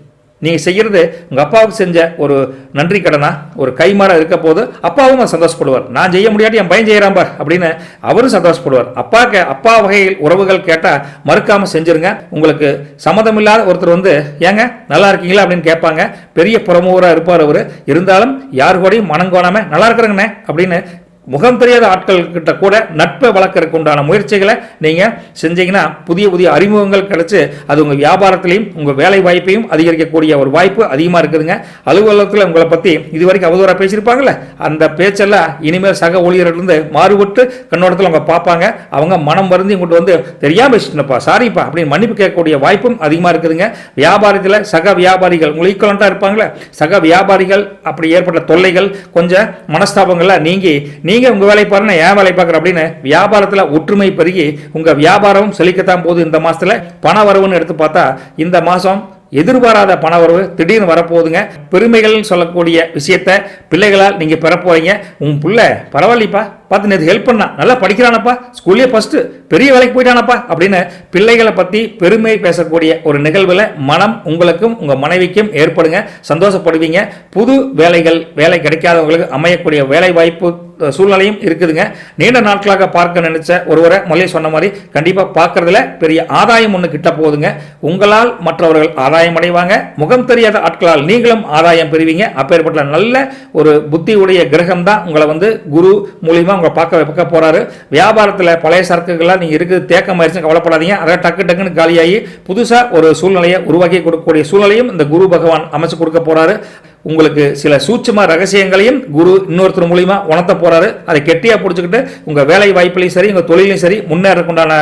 நீங்கள் செய்கிறது உங்கள் அப்பாவுக்கு செஞ்ச ஒரு நன்றி கடனா ஒரு கைமாறா இருக்க போது அப்பாவும் சந்தோஷப்படுவார். நான் செய்ய முடியாட்டி என் பையன் செய்கிறான் பார் அப்படின்னு அவரும் சந்தோஷப்படுவார். அப்பா வகையில் உறவுகள் கேட்டால் மறுக்காமல் செஞ்சுருங்க. உங்களுக்கு சம்மதமில்லாத ஒருத்தர் வந்து ஏங்க நல்லா இருக்கீங்களா அப்படின்னு கேட்பாங்க. பெரிய புறமுவராக இருப்பார் அவர். இருந்தாலும் யாரு கூடயும் மனங்கோணாமல் நல்லா இருக்கிறேங்கண்ணே அப்படின்னு முகம் தெரியாத ஆட்கள் கிட்ட கூட நட்பை வளர்க்கறதுக்கு உண்டான முயற்சிகளை நீங்கள் செஞ்சீங்கன்னா புதிய புதிய அறிமுகங்கள் கிடைச்சி அது உங்கள் வியாபாரத்திலையும் உங்கள் வேலை வாய்ப்பையும் அதிகரிக்கக்கூடிய ஒரு வாய்ப்பு அதிகமாக இருக்குதுங்க. அலுவலகத்தில் உங்களை பற்றி இதுவரைக்கும் அவதூறாக பேசியிருப்பாங்கல்ல, அந்த பேச்செல்லாம் இனிமேல் சக ஊழியர்களிருந்து மாறுபட்டு கண்ணோட்டத்தில் அவங்க பார்ப்பாங்க. அவங்க மனம் வருந்தி இங்கிட்டு வந்து தெரியாமல் பேசிட்டுப்பா சாரிப்பா அப்படின்னு மன்னிப்பு கேட்கக்கூடிய வாய்ப்பும் அதிகமாக இருக்குதுங்க. வியாபாரத்தில் சக வியாபாரிகள் உங்களுக்கு ஈக்குவலண்ட்டாக இருப்பாங்களே, சக வியாபாரிகள் அப்படி ஏற்பட்ட தொல்லைகள் கொஞ்சம் மனஸ்தாபங்கள்லாம் நீங்கி நீங்க உங்க வேலை பாருங்க ஏன் வேலை பார்க்குற அப்படின்னு வியாபாரத்தில் ஒற்றுமை பெருகி உங்க வியாபாரமும் செழிக்கத்தான் போது. இந்த மாசத்துல பண வரவுன்னு எடுத்து பார்த்தா இந்த மாசம் எதிர்பாராத பண வரவு திடீர்னு வரப்போகுதுங்க. பெருமைகள் சொல்லக்கூடிய விஷயத்த பிள்ளைகளால் நீங்க பெற போறீங்க. உன் பிள்ளை பரவாயில்லப்பா பார்த்து நேற்று ஹெல்ப் பண்ணா, நல்லா படிக்கிறானப்பா, ஸ்கூல்லே ஃபர்ஸ்ட், பெரிய வேலைக்கு போயிட்டானப்பா அப்படின்னு பிள்ளைகளை பற்றி பெருமை பேசக்கூடிய ஒரு நிகழ்வில் மனம் உங்களுக்கும் உங்கள் மனைவிக்கும் ஏற்படுங்க. சந்தோஷப்படுவீங்க. புது வேலை கிடைக்காதவங்களுக்கு அமையக்கூடிய வேலை வாய்ப்பு சூழ்நிலையும் இருக்குதுங்க. நீண்ட நாட்களாக பார்க்க நினைச்ச ஒருவரை முதலே சொன்ன மாதிரி கண்டிப்பாக பார்க்கறதுல பெரிய ஆதாயம் ஒன்று கிட்ட போகுதுங்க. உங்களால் மற்றவர்கள் ஆதாயம் அடைவாங்க. முகம் தெரியாத ஆட்களால் நீங்களும் ஆதாயம் பெறுவீங்க. அப்பேற்பட்ட நல்ல ஒரு புத்தி உடைய கிரகம் தான் உங்களை வந்து குரு மூலியமா உங்களை பார்க்க போறாரு. வியாபாரத்தில் பழைய சரக்குகள்லாம் நீங்க இருக்குது தேக்கம் ஆயிடுச்சு கவலைப்படாதீங்க. அதை டக்குன்னு காலியாகி புதுசா ஒரு சூழ்நிலையை உருவாக்கி கொடுக்கக்கூடிய சூழ்நிலையும் இந்த குரு பகவான் அமைச்சு கொடுக்க போறாரு. உங்களுக்கு சில சூட்சும ரகசியங்களையும் குரு இன்னொருத்தர் மூலியமா உணர்த்த போறாரு. அதை கெட்டியா பிடிச்சிக்கிட்டு உங்க வேலை வாய்ப்புலையும் சரி உங்க தொழிலையும் சரி முன்னேறக்குண்டான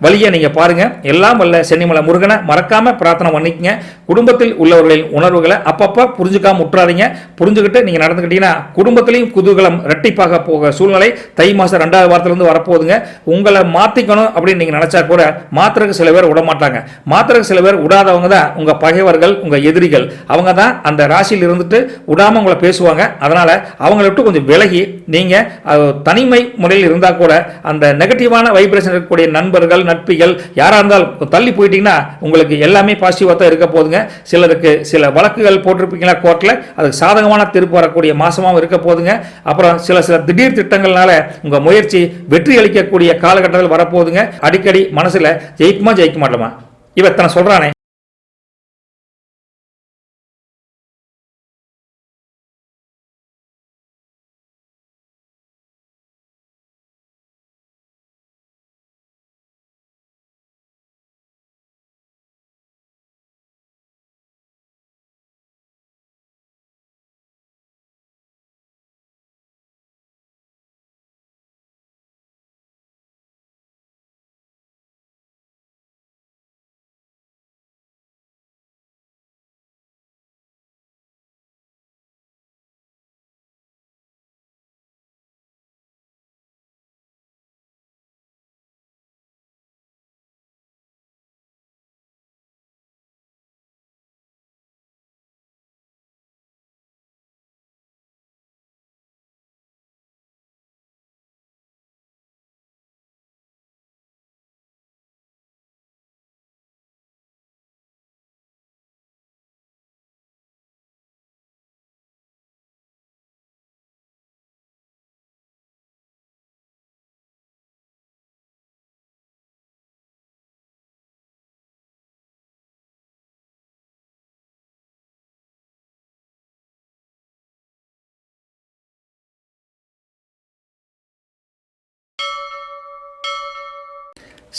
வழியை நீங்க பாருங்க. எல்லாம் வல்ல சென்னிமலை முருகனை மறக்காம பிரார்த்தனை பண்ணிக்கங்க. குடும்பத்தில் உள்ளவர்களின் உணர்வுகளை அப்பப்ப புரிஞ்சுக்காம விட்டுறாதீங்க. புரிஞ்சுக்கிட்டு நீங்க நடந்துக்கிட்டீங்கன்னா குடும்பத்திலையும் குதூகலம் இரட்டிப்பாக போக சூழ்நிலை தை மாசம் 2வது வாரத்திலிருந்து வரப்போகுதுங்க. உங்களை மாத்திக்கணும் அப்படின்னு நீங்க நினைச்சா கூட மாத்திரக்கு சில பேர் விட மாட்டாங்க. மாத்திரக்கு சில பேர் விடாதவங்க தான் உங்க பகைவர்கள், உங்க எதிரிகள். அவங்க தான் அந்த ராசியில் இருந்துட்டு விடாம உங்களை பேசுவாங்க. அதனால அவங்களை விட்டு கொஞ்சம் விலகி நீங்க தனிமை முறையில் இருந்தா கூட அந்த நெகட்டிவான வைப்ரேஷன் இருக்கக்கூடிய நண்பர்கள் நட்பிகள் யாரா இருந்தாலும் தள்ளி போயிட்டீங்கன்னா உங்களுக்கு எல்லாமே பாசிட்டிவா தான் இருக்க போதுங்க. சிலருக்கு சில வழக்குகள் போட்டிருப்பீங்களா கோர்ட்ல, அதுக்கு சாதகமான தீர்ப்பு வரக்கூடிய மாசமாவும் இருக்க போதுங்க. அப்புறம் சில திடீர் திட்டங்கள்னால உங்க முயற்சி வெற்றி அளிக்கக்கூடிய காலகட்டத்தில் வரப்போகுதுங்க. அடிக்கடி மனசுல ஜெயிக்குமா ஜெயிக்க மாட்டோமா இவத்தனை சொல்றானே.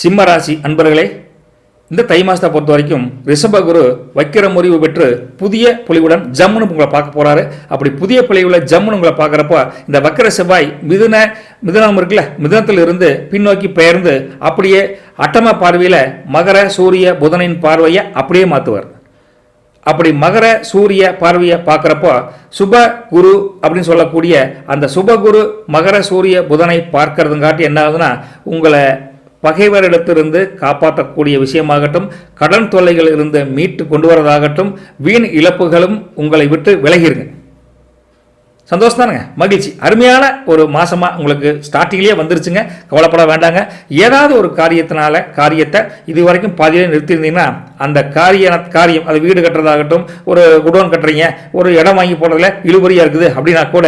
சிம்மராசி அன்பர்களே, இந்த தை மாசத்தை பொறுத்த வரைக்கும் ரிஷபகுரு வக்கிர முறிவு பெற்று புதிய பொலிவுடன் ஜம்முன்னு உங்களை பார்க்க போறாரு. அப்படி புதிய பொலிவுல ஜம்முன்னு உங்களை பார்க்குறப்ப இந்த வக்கிர செவ்வாய் மிதுனம் இருக்குல்ல, மிதுனத்தில் இருந்து பின்னோக்கி பெயர்ந்து அப்படியே அட்டம பார்வையில் மகர சூரிய புதனின் பார்வையை அப்படியே மாற்றுவார். அப்படி மகர சூரிய பார்வையை பார்க்குறப்போ சுப குரு அப்படின்னு சொல்லக்கூடிய அந்த சுபகுரு மகர சூரிய புதனை பார்க்கறதுங்காட்டி என்ன ஆகுதுன்னா உங்களை பகைவரிடத்திலிருந்து காப்பாற்றக்கூடிய விஷயமாகட்டும், கடன் தொல்லைகள் இருந்து மீட்டு கொண்டு வரதாகட்டும், வீண் இழப்புகளும் உங்களை விட்டு விலகிருங்க. சந்தோஷம் தானுங்க, மகிழ்ச்சி. அருமையான ஒரு மாசமா உங்களுக்கு ஸ்டார்டிங்லேயே வந்துருச்சுங்க. கவலைப்பட வேண்டாங்க. ஏதாவது ஒரு காரியத்தை இது வரைக்கும் பாதியிலே நிறுத்தியிருந்தீங்கன்னா அந்த காரியம் அது வீடு கட்டுறதாகட்டும், ஒரு குடோன் கட்டுறீங்க, ஒரு இடம் வாங்கி போடுறதுல இழுபறியா இருக்குது அப்படின்னா கூட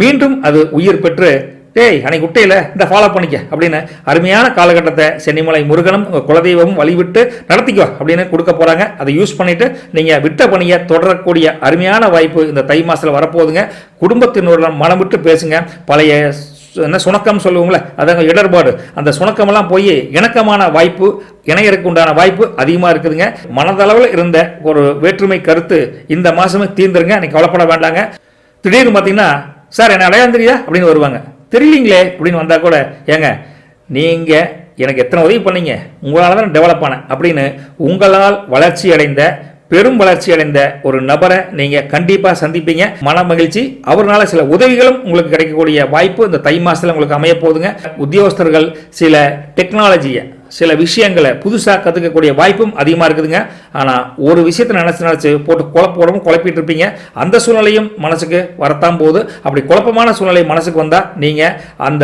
மீண்டும் அது உயிர் பெற்று டேய் அன்னைக்கு விட்டையில இந்த ஃபாலோ பண்ணிக்க அப்படின்னு அருமையான காலகட்டத்தை சென்னிமலை முருகனும் உங்கள் குலதெய்வமும் வழிவிட்டு நடத்திக்கோ அப்படின்னு கொடுக்க போகிறாங்க. அதை யூஸ் பண்ணிவிட்டு நீங்கள் விட்ட பணியை தொடரக்கூடிய அருமையான வாய்ப்பு இந்த தை மாதத்தில் வரப்போகுதுங்க. குடும்பத்தினருடன் மனம் விட்டு பேசுங்க. பழைய என்ன சுணக்கம் சொல்லுவோங்களே, அதாங்க இடர்பாடு, அந்த சுணக்கமெல்லாம் போய் இணக்கமான வாய்ப்பு, இணையருக்கு உண்டான வாய்ப்பு அதிகமாக இருக்குதுங்க. மனதளவில் இருந்த ஒரு வேற்றுமை கருத்து இந்த மாதமே தீர்ந்துருங்க. அன்னைக்கு கவலைப்பட வேண்டாங்க. திடீர்னு பார்த்தீங்கன்னா சார் என்ன அடையாளம் தெரியா அப்படின்னு வருவாங்க. தெரியலீங்களே அப்படின்னு வந்தால் கூட ஏங்க நீங்கள் எனக்கு எத்தனை உதவி பண்ணீங்க, உங்களால் தான் டெவலப் ஆனேன் அப்படின்னு உங்களால் வளர்ச்சி அடைந்த பெரும் வளர்ச்சி அடைந்த ஒரு நபரை நீங்கள் கண்டிப்பாக சந்திப்பீங்க. மன மகிழ்ச்சி. அவரால் சில உதவிகளும் உங்களுக்கு கிடைக்கக்கூடிய வாய்ப்பு இந்த தை மாதத்தில் உங்களுக்கு அமைய போகுதுங்க. உத்தியோகஸ்தர்கள் சில டெக்னாலஜியை சில விஷயங்களை புதுசாக கற்றுக்கக்கூடிய வாய்ப்பும் அதிகமாக இருக்குதுங்க. ஆனால் ஒரு விஷயத்தை நினச்சி போட்டு குழப்பிட்டு இருப்பீங்க. அந்த சூழ்நிலையும் மனசுக்கு வரத்தான் போகுது. அப்படி குழப்பமான சூழ்நிலை மனசுக்கு வந்தால் நீங்கள் அந்த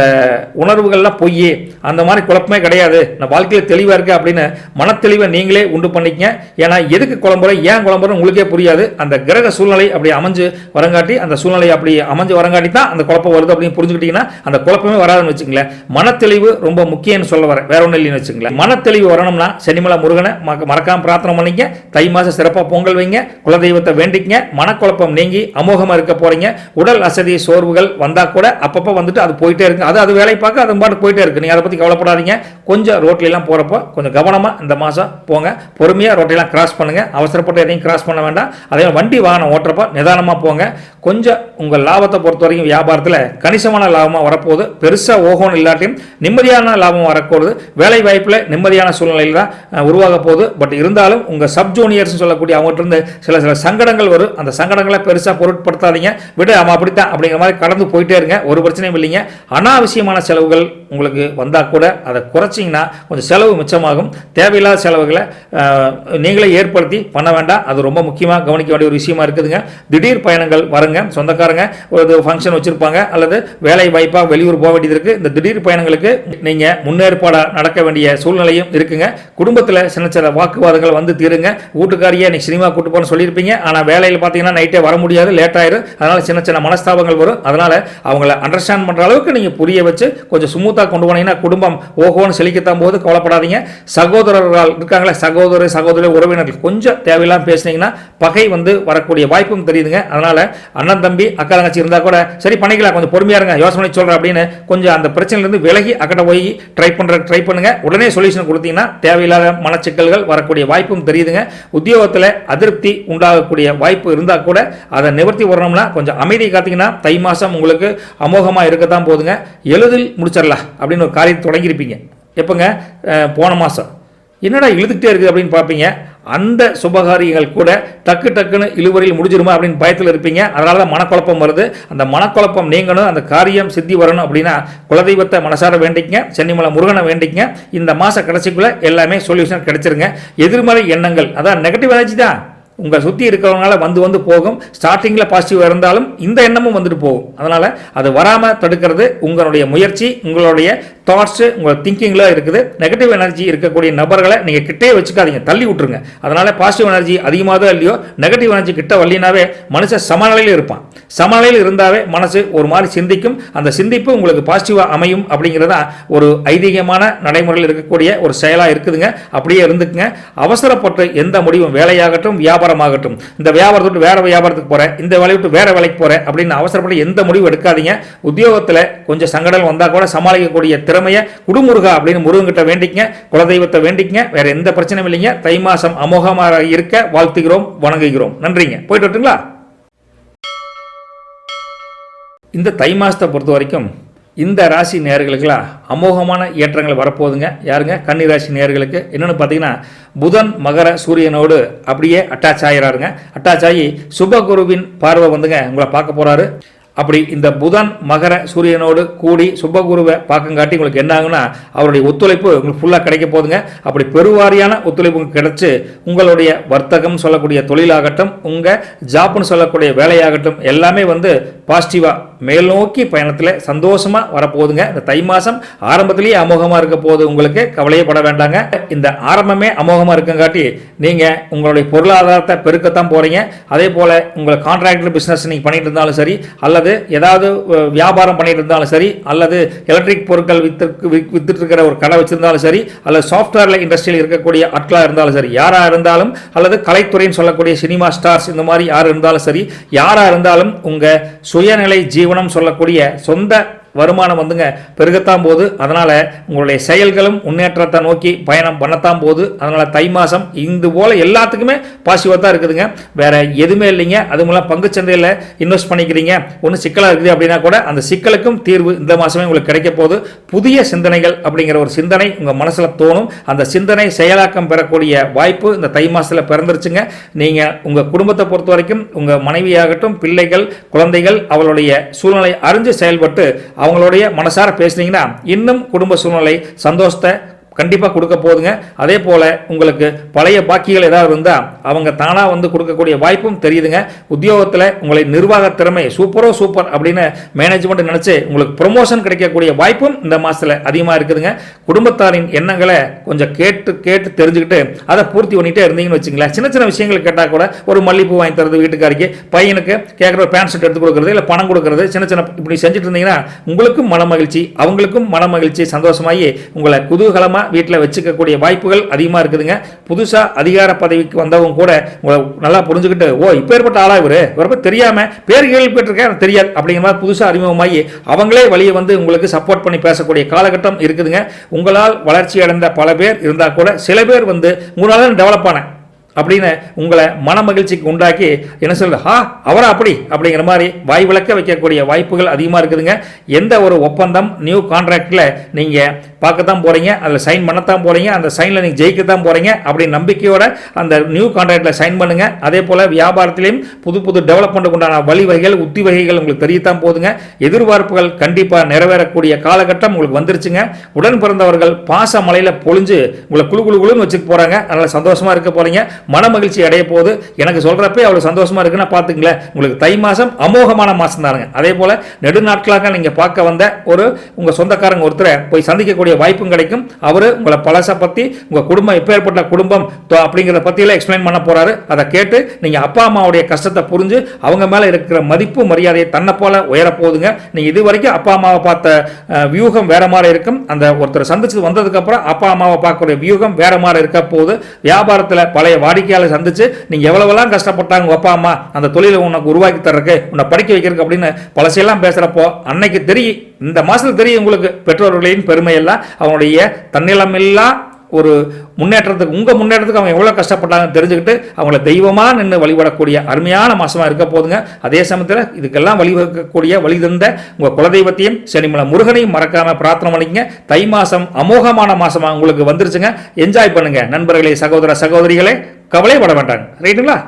உணர்வுகள்லாம் பொய், அந்த மாதிரி குழப்பமே கிடையாது, நான் வாழ்க்கையில் தெளிவாக இருக்கேன் அப்படின்னு மனத்தெளிவை நீங்களே உண்டு பண்ணிக்கங்க. ஏன்னா எதுக்கு குழம்புற, ஏன் குழம்புற உங்களுக்கே புரியாது. அந்த கிரக சூழ்நிலை அப்படி அமைஞ்சு வரங்காட்டி, அந்த சூழ்நிலை அப்படி அமைஞ்சு வரங்காட்டி தான் அந்த குழப்பம் வருது அப்படின்னு புரிஞ்சுக்கிட்டீங்கன்னா அந்த குழப்பமே வராதுன்னு வச்சுங்களேன். மனத்தெளிவு ரொம்ப முக்கியம்னு சொல்ல வரேன், வேற ஒன்றும் இல்லைன்னு வச்சுங்க. மனத்தெளிவு வரணும்னா சென்னிமலை முருகனை மறக்காம பிரார்த்தனை பண்ணிக்க. தை மாசம் சிறப்பாக பொங்கல் வைங்க, குலதெய்வத்தை வேண்டிக்கங்க. மனக்குழப்பம் நீங்கி அமோகமா இருக்க போறீங்க. உடல் அசதி சோர்வுகள் வந்தா கூட அப்பப்போ வந்துட்டு அது போயிட்டே இருக்கு, அது வேலை பார்க்க அது பாட்டு போயிட்டே இருக்கு. நீங்க அதை பத்தி கவலைப்படாதீங்க. கொஞ்சம் ரோட்ல எல்லாம் போறப்போ கொஞ்சம் கவனமா இந்த மாசம் போங்க. பொறுமையா ரோட்டையெல்லாம் கிராஸ் பண்ணுங்க. அவசரப்பட்டு எதையும் கிராஸ் பண்ண வேண்டாம். அதே வண்டி வாகனம் ஓட்டுறப்ப நிதானமா போங்க. கொஞ்சம் உங்க லாபத்தை பொறுத்த வரைக்கும் வியாபாரத்தில் கணிசமான லாபமா வரப்போகுது. பெருசா ஓகோன்னு இல்லாட்டியும் நிம்மதியான லாபம் வரப்போகுது. வேலை வாய்ப்பு நிம்மதியான சூழ்நிலையில் தான் உருவாக போகுது. பட் இருந்தாலும் உங்க சப் ஜூனியர்ஸ் சொல்லக்கூடிய அவங்ககிட்ட இருந்து சில சங்கடங்கள் வரும். அந்த சங்கடங்களை பெருசா பொருட்படுத்தாதீங்க. விட அவன் அப்படித்தான் அப்படிங்கிற மாதிரி கடந்து போயிட்டே இருங்க. ஒரு பிரச்சனையும் இல்லைங்க. அனாவசியமான செலவுகள் உங்களுக்கு வந்தா கூட அதை குறைச்சிங்கன்னா கொஞ்சம் செலவு மிச்சமாகும். தேவையில்லாத செலவுகளை நீங்களே ஏற்படுத்தி பண்ண வேண்டாம். அது ரொம்ப முக்கியமாக கவனிக்க வேண்டிய ஒரு விஷயமா இருக்குதுங்க. திடீர் பயணங்கள் வருங்க. சொந்தக்காரங்க ஒரு ஃபங்க்ஷன் வச்சிருப்பாங்க அல்லது வேலை வாய்ப்பாக வெளியூர் போக வேண்டியது இருக்கு. இந்த திடீர் பயணங்களுக்கு நீங்க முன்னேற்பாடாக நடக்க வேண்டிய சூழ்நிலையும் இருக்குங்க. குடும்பத்தில் சின்ன வாக்குவாதங்கள் வந்து தீருங்க. வீட்டுக்காரியே இன்னைக்கு சினிமா கூட்டு போன்னு சொல்லியிருப்பீங்க. ஆனால் வேலையில் பார்த்தீங்கன்னா நைட்டே வர முடியாது, லேட் ஆயிரும். அதனால சின்ன மனஸ்தாபங்கள் வரும். அதனால அவங்கள அண்டர்ஸ்டாண்ட் பண்ற அளவுக்கு நீங்க புரிய வச்சு கொஞ்சம் ஸ்மூத்தா கொண்டு போனீங்கன்னா குடும்பம் ஓஹோன்னு செழிக்கத்தான் போது. கவலைப்படாதீங்க. சகோதரர்கள் இருக்காங்களே, சகோதரி உறவினர்கள் கொஞ்சம் தேவையில்லாம பேசுனீங்கன்னா பகை வந்து வரக்கூடிய வாய்ப்பும் தெரியுதுங்க. அதனால அண்ணன் தம்பி அக்கா தங்கச்சி இருந்தா கூட சரி பண்ணிக்கலாம், கொஞ்சம் பொறுமையா இருங்க, யோசனை பண்ணி சொல்றேன் அப்படின்னு கொஞ்சம் அந்த பிரச்சனையிலிருந்து விலகி அக்கட போய் ட்ரை பண்ணுங்க. உடனே சொல்யூஷன் கொடுத்தீங்கன்னா தேவையில்லாத மனச்சிக்கல்கள் வரக்கூடிய வாய்ப்பும் தெரியுதுங்க. உத்தியோகத்தில் அதிருப்தி உண்டாகக்கூடிய வாய்ப்பு இருந்தால் கூட அதை நிவர்த்தி வரணும்னா கொஞ்சம் அமைதி காத்தீங்கன்னா தை மாசம் உங்களுக்கு அமோகமா இருக்கத்தான் போதுங்க. எளிதில் முடிச்சிடலாம் அப்படின்னு ஒரு காரியத்தை தொடங்கியிருப்பீங்க. எப்பங்க? போன மாசம். என்னடா இழுத்துக்கிட்டே இருக்குது அப்படின்னு பார்ப்பீங்க. அந்த சுபகாரியங்கள் கூட டக்குன்னு இழுவரையில் முடிஞ்சிருமா அப்படின்னு பயத்தில் இருப்பீங்க. அதனால தான் மனக்குழப்பம் வருது. அந்த மனக்குழப்பம் நீங்கணும், அந்த காரியம் சித்தி வரணும் அப்படின்னா குலதெய்வத்தை மனசார வேண்டிக்கங்க, சென்னிமலை முருகனை வேண்டிக்கங்க. இந்த மாச கடைசிக்குள்ள எல்லாமே சொல்யூஷன் கிடைச்சிருங்க. எதிர்மறை எண்ணங்கள், அதான் நெகட்டிவ் எனர்ஜி தான் உங்களை சுற்றி இருக்கிறவங்களால வந்து போகும். ஸ்டார்டிங்கில் பாசிட்டிவாக இருந்தாலும் இந்த எண்ணமும் வந்துட்டு போகும். அதனால் அது வராமல் தடுக்கிறது உங்களுடைய முயற்சி, உங்களுடைய தாட்ஸு, உங்கள் திங்கிங்கில் இருக்குது. நெகட்டிவ் எனர்ஜி இருக்கக்கூடிய நபர்களை நீங்கள் கிட்டே வச்சுக்காதீங்க, தள்ளி விட்டுருங்க. அதனால் பாசிட்டிவ் எனர்ஜி அதிகமாக இல்லையோ நெகட்டிவ் எனர்ஜி கிட்ட வரலினாவே மனுஷன் சமநிலையில் இருப்பான். சமநிலையில் இருந்தாவே மனசு ஒரு மாதிரி சிந்திக்கும். அந்த சிந்திப்பு உங்களுக்கு பாசிட்டிவாக அமையும் அப்படிங்கிறதா ஒரு ஐதீகமான நடைமுறையில் இருக்கக்கூடிய ஒரு செயலாக இருக்குதுங்க. அப்படியே இருந்துக்குங்க. அவசரப்பட்டு எந்த முடிவும் வேலையாகட்டும் வியாபாரமாகட்டும், இந்த வியாபாரத்தை வேற வியாபாரத்துக்கு போறேன், இந்த வேலையை விட்டு வேற வேலைக்கு போறேன் அப்படின்னு அவசரப்பட்டு எந்த முடிவும் எடுக்காதீங்க. உத்தியோகத்தில் கொஞ்சம் சங்கடம் வந்தா கூட சமாளிக்கக்கூடிய திறமையை குடுமுருகா அப்படின்னு முருகன்கிட்ட வேண்டிக்கங்க, குலதெய்வத்தை வேண்டிக்கங்க. வேற எந்த பிரச்சனையும் இல்லைங்க. தை மாசம் அமோகமாக இருக்க வாழ்த்துகிறோம், வணங்குகிறோம். நன்றிங்க. போயிட்டு வரட்டுங்களா? இந்த தை மாசத்தை பொறுத்த வரைக்கும் இந்த ராசி நேயர்களுக்கெல்லாம் அமோகமான ஏற்றங்கள் வரப்போகுதுங்க. யாருங்க? கன்னி ராசி நேயர்களுக்கு என்னென்னு பார்த்தீங்கன்னா புதன் மகர சூரியனோடு அப்படியே அட்டாச் ஆகிறாருங்க. அட்டாச் ஆகி சுபகுருவின் பார்வை வந்துங்க உங்களை பார்க்க போகிறாரு. அப்படி இந்த புதன் மகர சூரியனோடு கூடி சுபகுருவை பார்க்கங்காட்டி உங்களுக்கு என்ன ஆகுனா அவருடைய ஒத்துழைப்பு உங்களுக்கு ஃபுல்லாக கிடைக்க போதுங்க. அப்படி பெருவாரியான ஒத்துழைப்பு கிடைச்சு உங்களுடைய வர்த்தகம் சொல்லக்கூடிய தொழிலாகட்டும், உங்கள் ஜாப்னு சொல்லக்கூடிய வேலையாகட்டும் எல்லாமே வந்து பாசிட்டிவாக மேல் நோக்கி பயணத்தில் சந்தோஷமாக வரப்போகுதுங்க. இந்த தை மாதம் ஆரம்பத்திலேயே அமோகமாக இருக்க போது, உங்களுக்கு கவலையே பட வேண்டாங்க. இந்த ஆரம்பமே அமோகமாக இருக்கங்காட்டி நீங்கள் உங்களுடைய பொருளாதாரத்தை பெருக்கத்தான் போகிறீங்க. அதே போல் உங்களை கான்ட்ராக்டர் பிஸ்னஸ் நீங்கள் பண்ணிட்டு இருந்தாலும் சரி, அல்லது ஏதாவது வியாபாரம் பண்ணிட்டு இருந்தாலும் சரி, அல்லது எலக்ட்ரிக் பொருட்கள் வித்துட்டு இருக்கிற ஒரு கடை வச்சிருந்தாலும் சரி, அல்லது சாஃப்ட்வேர்ல இண்டஸ்ட்ரியில் இருக்கக்கூடிய ஆட்களாக இருந்தாலும் சரி, யாரா இருந்தாலும், அல்லது கலைத்துறைன்னு சொல்லக்கூடிய சினிமா ஸ்டார்ஸ் இந்த மாதிரி யார் இருந்தாலும் சரி, யாரா இருந்தாலும் உங்க சுயநிலை ஜீவனம் சொல்லக்கூடிய சொந்த வருமானம் வந்துங்க பெருகத்தான் போது. அதனால உங்களுடைய செயல்களும் முன்னேற்றத்தை நோக்கி பயணம் பண்ணத்தான் போது. அதனால தை மாதம் இது போல எல்லாத்துக்குமே பாசிட்டிவாக தான் இருக்குதுங்க, வேற எதுவுமே இல்லைங்க. அது மூலம் பங்குச்சந்தையில் இன்வெஸ்ட் பண்ணிக்கிறீங்க, ஒன்றும் சிக்கலாக இருக்குது அப்படின்னா கூட அந்த சிக்கலுக்கும் தீர்வு இந்த மாதமே உங்களுக்கு கிடைக்க போது. புதிய சிந்தனைகள் அப்படிங்கிற ஒரு சிந்தனை உங்கள் மனசில் தோணும். அந்த சிந்தனை செயலாக்கம் பெறக்கூடிய வாய்ப்பு இந்த தை மாதத்தில் பிறந்துருச்சுங்க. நீங்கள் உங்கள் குடும்பத்தை பொறுத்த வரைக்கும் உங்கள் மனைவியாகட்டும், பிள்ளைகள், குழந்தைகள் அவளுடைய சூழ்நிலை அறிஞ்சு செயல்பட்டு அவங்களுடைய மனசார பேசுனீங்கன்னா இன்னும் குடும்ப சூழ்நிலை சந்தோஷத்தை கண்டிப்பாக கொடுக்க போதுங்க. அதே போல் உங்களுக்கு பழைய பாக்கிகள் ஏதாவது இருந்தால் அவங்க தானாக வந்து கொடுக்கக்கூடிய வாய்ப்பும் தெரியுதுங்க. உத்தியோகத்தில் உங்களை நிர்வாக திறமை சூப்பரோ சூப்பர் அப்படின்னு மேனேஜ்மெண்ட் நினச்சி உங்களுக்கு ப்ரொமோஷன் கிடைக்கக்கூடிய வாய்ப்பும் இந்த மாதத்தில் அதிகமாக இருக்குதுங்க. குடும்பத்தாரின் எண்ணங்களை கொஞ்சம் கேட்டு தெரிஞ்சுக்கிட்டு அதை பூர்த்தி பண்ணிகிட்டே இருந்தீங்கன்னு வச்சுங்களேன். சின்ன சின்ன விஷயங்கள் கேட்டால் கூட ஒரு மல்லிப்பூ வாங்கி தரது, வீட்டுக்காரிக்கு பையனுக்கு கேட்குற ஒரு பேண்ட் ஷர்ட் எடுத்து கொடுக்குறது, இல்லை பணம் கொடுக்குறது, சின்ன சின்ன இப்படி செஞ்சுட்டு இருந்தீங்கன்னா உங்களுக்கும் மன மகிழ்ச்சி, அவங்களுக்கும் மன மகிழ்ச்சி, சந்தோஷமாகி உங்களை குதூகலமாக வீட்டில் வச்சுக்கக்கூடிய வாய்ப்புகள் அதிகமாக இருக்குதுங்க. புதுசாக அதிகார பதவிக்கு வந்தவங்க கூட உங்களை நல்லா புரிஞ்சுக்கிட்டு, ஓ இப்போ ஏற்பட்ட ஆளா இவரை தெரியாமல் பேர் கேள்விப்பட்டிருக்கேன் தெரியாது அப்படிங்கிற மாதிரி புதுசாக அறிமுகமாகி அவங்களே வழியை வந்து உங்களுக்கு சப்போர்ட் பண்ணி பேசக்கூடிய காலகட்டம் இருக்குதுங்க. உங்களால் வளர்ச்சி அடைந்த பல பேர் இருந்தால் கூட சில பேர் வந்து உங்களால் டெவலப் ஆன அப்படின்னு உங்களை மன மகிழ்ச்சிக்கு உண்டாக்கி என்ன சொல்றது, அவரா அப்படி அப்படிங்கிற மாதிரி வாய் விளக்க வைக்கக்கூடிய வாய்ப்புகள் அதிகமாக இருக்குதுங்க. எந்த ஒரு ஒப்பந்தம் நியூ கான்ட்ராக்டில் நீங்கள் பார்க்கத்தான் போகிறீங்க, அதில் சைன் பண்ணத்தான் போகிறீங்க, அந்த சைனில் நீங்கள் ஜெயிக்கத்தான் போகிறீங்க அப்படின்னு நம்பிக்கையோட அந்த நியூ கான்ட்ராக்டில் சைன் பண்ணுங்க. அதே போல் வியாபாரத்திலையும் புது டெவலப்மெண்ட்டுக்கு உண்டான வழிவகைகள், உத்தி வகைகள் உங்களுக்கு தெரியத்தான் போதுங்க. எதிர்பார்ப்புகள் கண்டிப்பாக நிறைவேறக்கூடிய காலகட்டம் உங்களுக்கு வந்துருச்சுங்க. உடன் பிறந்தவர்கள் பாச மலையில் பொழிஞ்சு உங்களை குழுன்னு வச்சுக்க போகிறாங்க. அதனால் சந்தோஷமாக இருக்க போகிறீங்க, மன மகிழ்ச்சி அடைய போது. எனக்கு சொல்றப்ப அவ்வளவு சந்தோஷமா இருக்குன்னா பாத்துங்களேன். உங்களுக்கு தை மாசம் அமோகமான மாசம் தானுங்க. அதே போல நெடுநாட்களாக நீங்க பார்க்க வந்த ஒரு உங்க சொந்தக்காரங்க ஒருத்தரை போய் சந்திக்கக்கூடிய வாய்ப்பும் கிடைக்கும். அவரு உங்களை பழச பத்தி, உங்க குடும்பம் எப்பேற்பட்ட குடும்பம் அப்படிங்கிறத பத்தியெல்லாம் எக்ஸ்பிளைன் பண்ண போறாரு. அதை கேட்டு நீங்க அப்பா அம்மாவுடைய கஷ்டத்தை புரிஞ்சு அவங்க மேல இருக்கிற மதிப்பு மரியாதையை தன்னை போல உயர போகுதுங்க. நீங்க இது வரைக்கும் அப்பா அம்மாவை பார்த்த வியூகம் வேற மாதிரி இருக்கும். அந்த ஒருத்தர் சந்திச்சு வந்ததுக்கு அப்புறம் அப்பா அம்மாவை பார்க்கக்கூடிய வியூகம் வேற மாதிரி இருக்க போகுது. வியாபாரத்தில் பழைய வாடிக்கையாளர் சந்திச்சு நீங்க எவ்வளவெல்லாம் கஷ்டப்பட்டாங்க அப்பா அம்மா அந்த தொழிலை உனக்கு உருவாக்கி தர்றதுக்கு, உன்னை படிக்க வைக்கிறதுக்கு அப்படின்னு பழசையெல்லாம் பேசுறப்போ அன்னைக்கு தெரியும், இந்த மாசத்துல தெரியும் உங்களுக்கு பெற்றோர்களின் பெருமை எல்லாம், அவனுடைய தன்னிலமில்லா ஒரு முன்னேற்றத்துக்கு, உங்க முன்னேற்றத்துக்கு அவங்க எவ்வளவு கஷ்டப்பட்டாங்கன்னு தெரிஞ்சுக்கிட்டு அவங்கள தெய்வமா நின்று வழிபடக்கூடிய அருமையான மாசமா இருக்க போதுங்க. அதே சமயத்தில் இதுக்கெல்லாம் வழிவகுக்கக்கூடிய வழி தந்த உங்க குலதெய்வத்தையும் சனிமலை முருகனையும் மறக்காம பிரார்த்தனை பண்ணிக்கங்க. தை மாசம் அமோகமான மாசமா உங்களுக்கு வந்துருச்சுங்க. என்ஜாய் பண்ணுங்க நண்பர்களே, சகோதர சகோதரிகளே, கவலைப்பட வேண்டாங்க. ரைட்டுங்களா?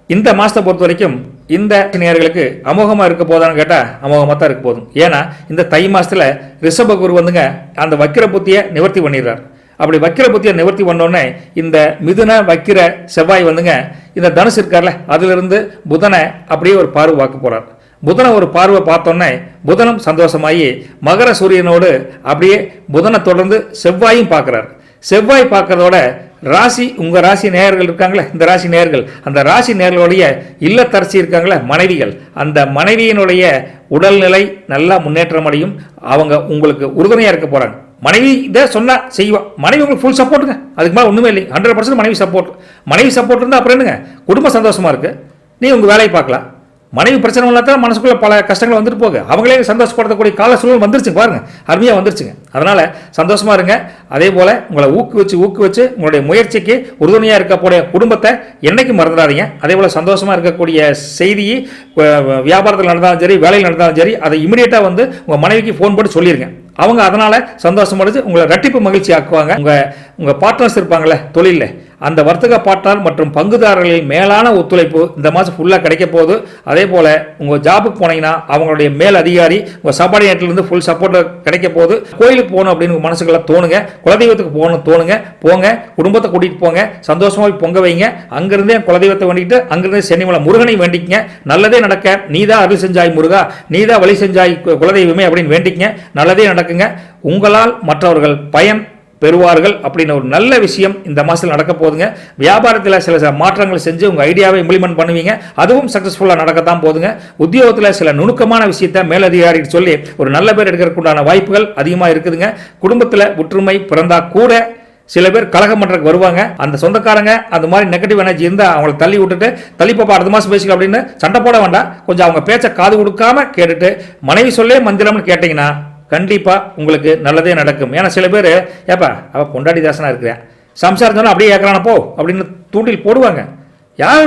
இந்த மாசத்தை பொறுத்த வரைக்கும் இந்த நேயர்களுக்கு அமோகமாக இருக்க போதான்னு கேட்டால் அமோகமாக தான் இருக்க போதும். ஏன்னா இந்த தை மாசத்துல ரிஷப குரு வந்துங்க அந்த வக்கிர புத்தியை நிவர்த்தி பண்ணிடுறார். அப்படி வக்கிர புத்தியை நிவர்த்தி பண்ணோடனே இந்த மிதுன வக்கிர செவ்வாய் வந்துங்க இந்த தனுசு இருக்கார்ல அதிலிருந்து புதனை அப்படியே ஒரு பார்வை பார்க்க போறார். புதனை ஒரு பார்வை பார்த்தோன்னே புதனும் சந்தோஷமாயி மகர சூரியனோடு அப்படியே புதனை தொடர்ந்து செவ்வாயும் பார்க்கிறார். செவ்வாய் பார்க்கறதோட ராசி, உங்க ராசி நேயர்கள் இருக்காங்களே, இந்த ராசி நேயர்கள், அந்த ராசி நேயர்களுடைய இல்லத்தரசி இருக்காங்களே மனைவிகள், அந்த மனைவியினுடைய உடல்நிலை நல்லா முன்னேற்றம் அடையும். அவங்க உங்களுக்கு உறுதுணையா இருக்க போறாங்க. மனைவி இதை சொன்னா செய்வா, மனைவி உங்களுக்கு ஃபுல் சப்போர்ட்டுங்க. அதுக்கு மேலே ஒண்ணுமே இல்லை, 100% மனைவி சப்போர்ட். மனைவி சப்போர்ட் இருந்தால் அப்புறம் என்னங்க, குடும்ப சந்தோஷமா இருக்கு, நீ உங்க வேலையை பார்க்கலாம். மனைவி பிரச்சனை இல்லாதான் மனசுக்குள்ள பல கஷ்டங்கள் வந்துட்டு போக அவங்களே சந்தோஷப்படுத்தக்கூடிய கால சூழல் வந்துருச்சு பாருங்க, அருமையா வந்துருச்சுங்க. அதனால சந்தோஷமா இருங்க. அதே போல உங்களை ஊக்குவிச்சு உங்களுடைய முயற்சிக்கு உறுதுணையா இருக்கக்கூடிய குடும்பத்தை என்னைக்கும் மறந்துடாதீங்க. அதே போல சந்தோஷமா இருக்கக்கூடிய செய்தியை வியாபாரத்தில் நடந்தாலும் சரி, வேலையில் நடந்தாலும் சரி, அதை இமிடியேட்டா வந்து உங்க மனைவிக்கு ஃபோன் போட்டு சொல்லிருங்க. அவங்க அதனால் சந்தோஷமடைஞ்சு உங்களை ரெட்டிப்பு மகிழ்ச்சி ஆக்குவாங்க. உங்கள் பார்ட்னர்ஸ் இருப்பாங்களே தொழிலில், அந்த வர்த்தக பார்ட்னர் மற்றும் பங்குதாரர்களின் மேலான ஒத்துழைப்பு இந்த மாதம் ஃபுல்லாக கிடைக்க போகுது. அதே போல் உங்கள் ஜாபுக்கு போனீங்கன்னா அவங்களுடைய மேல் அதிகாரி உங்கள் சபார்டினேட்லேருந்து ஃபுல் சப்போர்ட் கிடைக்க போகுது. கோயிலுக்கு போகணும் அப்படின்னு உங்கள் மனசுக்குள்ள தோணுங்க, குலதெய்வத்துக்கு போகணும் தோணுங்க, போங்க, குடும்பத்தை கூட்டிகிட்டு போங்க, சந்தோஷமாக பொங்க வைங்க. அங்கிருந்தே குலதெய்வத்தை வேண்டிட்டு அங்கிருந்தே சென்னிமலை முருகனை வேண்டிக்கங்க. நல்லதே நடக்க, நீதான் அருள் செஞ்சாய் முருகா, நீதான் வழி செஞ்சாய் குலதெய்வமே அப்படின்னு வேண்டிக்கங்க. நல்லதே நடக்குங்க. உங்களால் மற்றவர்கள் பயன் பெறுவார்கள் அப்படின்னு ஒரு நல்ல விஷயம் இந்த மாதத்தில் நடக்க போகுதுங்க. வியாபாரத்தில் சில மாற்றங்கள் செஞ்சு உங்கள் ஐடியாவை இம்ப்ளிமெண்ட் பண்ணுவீங்க, அதுவும் சக்ஸஸ்ஃபுல்லாக நடக்கத்தான் போகுதுங்க. உத்தியோகத்தில் சில நுணுக்கமான விஷயத்தை மேலதிகாரிக்கு சொல்லி ஒரு நல்ல பேர் எடுக்கிறதுக்குண்டான வாய்ப்புகள் அதிகமாக இருக்குதுங்க. குடும்பத்தில் ஒற்றுமை பிறந்தா கூட சில பேர் கலகம் பண்ணுறதுக்கு வருவாங்க. அந்த சொந்தக்காரங்க அந்த மாதிரி நெகட்டிவ் எனர்ஜி இருந்தால் அவங்களை தள்ளி விட்டுட்டு தள்ளிப்பா அடுத்த மாதம் பேசிக்க அப்படின்னு சண்டை போட வேண்டாம். கொஞ்சம் அவங்க பேச்சை காது கொடுக்காம கேட்டுட்டு மனைவி சொல்லே மந்திரம்னு கேட்டிங்கன்னா கண்டிப்பாக உங்களுக்கு நல்லதே நடக்கும். ஏன்னா சில பேர் ஏப்பா அவள் பொண்டாடி தாசனாக இருக்கிறேன் சம்சாரம் சொன்னால் அப்படியே ஏற்கிறான போ அப்படின்னு தூண்டில் போடுவாங்க. யார்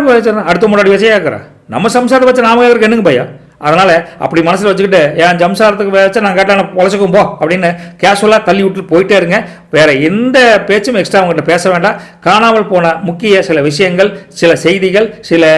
அடுத்த முன்னாடி வச்சே ஏற்கிறா, நம்ம சம்சாரத்தை வச்சு நாம இருக்கிற என்னங்க பையா. அதனால் அப்படி மனசில் வச்சுக்கிட்டு என் சம்சாரத்துக்கு வச்சு நான் கேட்டால் பொழைச்சிக்கும் போ அப்படின்னு கேஷுவலாக தள்ளி விட்டு போயிட்டே இருங்க. வேறு எந்த பேச்சும் எக்ஸ்ட்ரா அவங்ககிட்ட பேச வேண்டாம். காணாமல் போன முக்கிய சில விஷயங்கள், சில செய்திகள், சில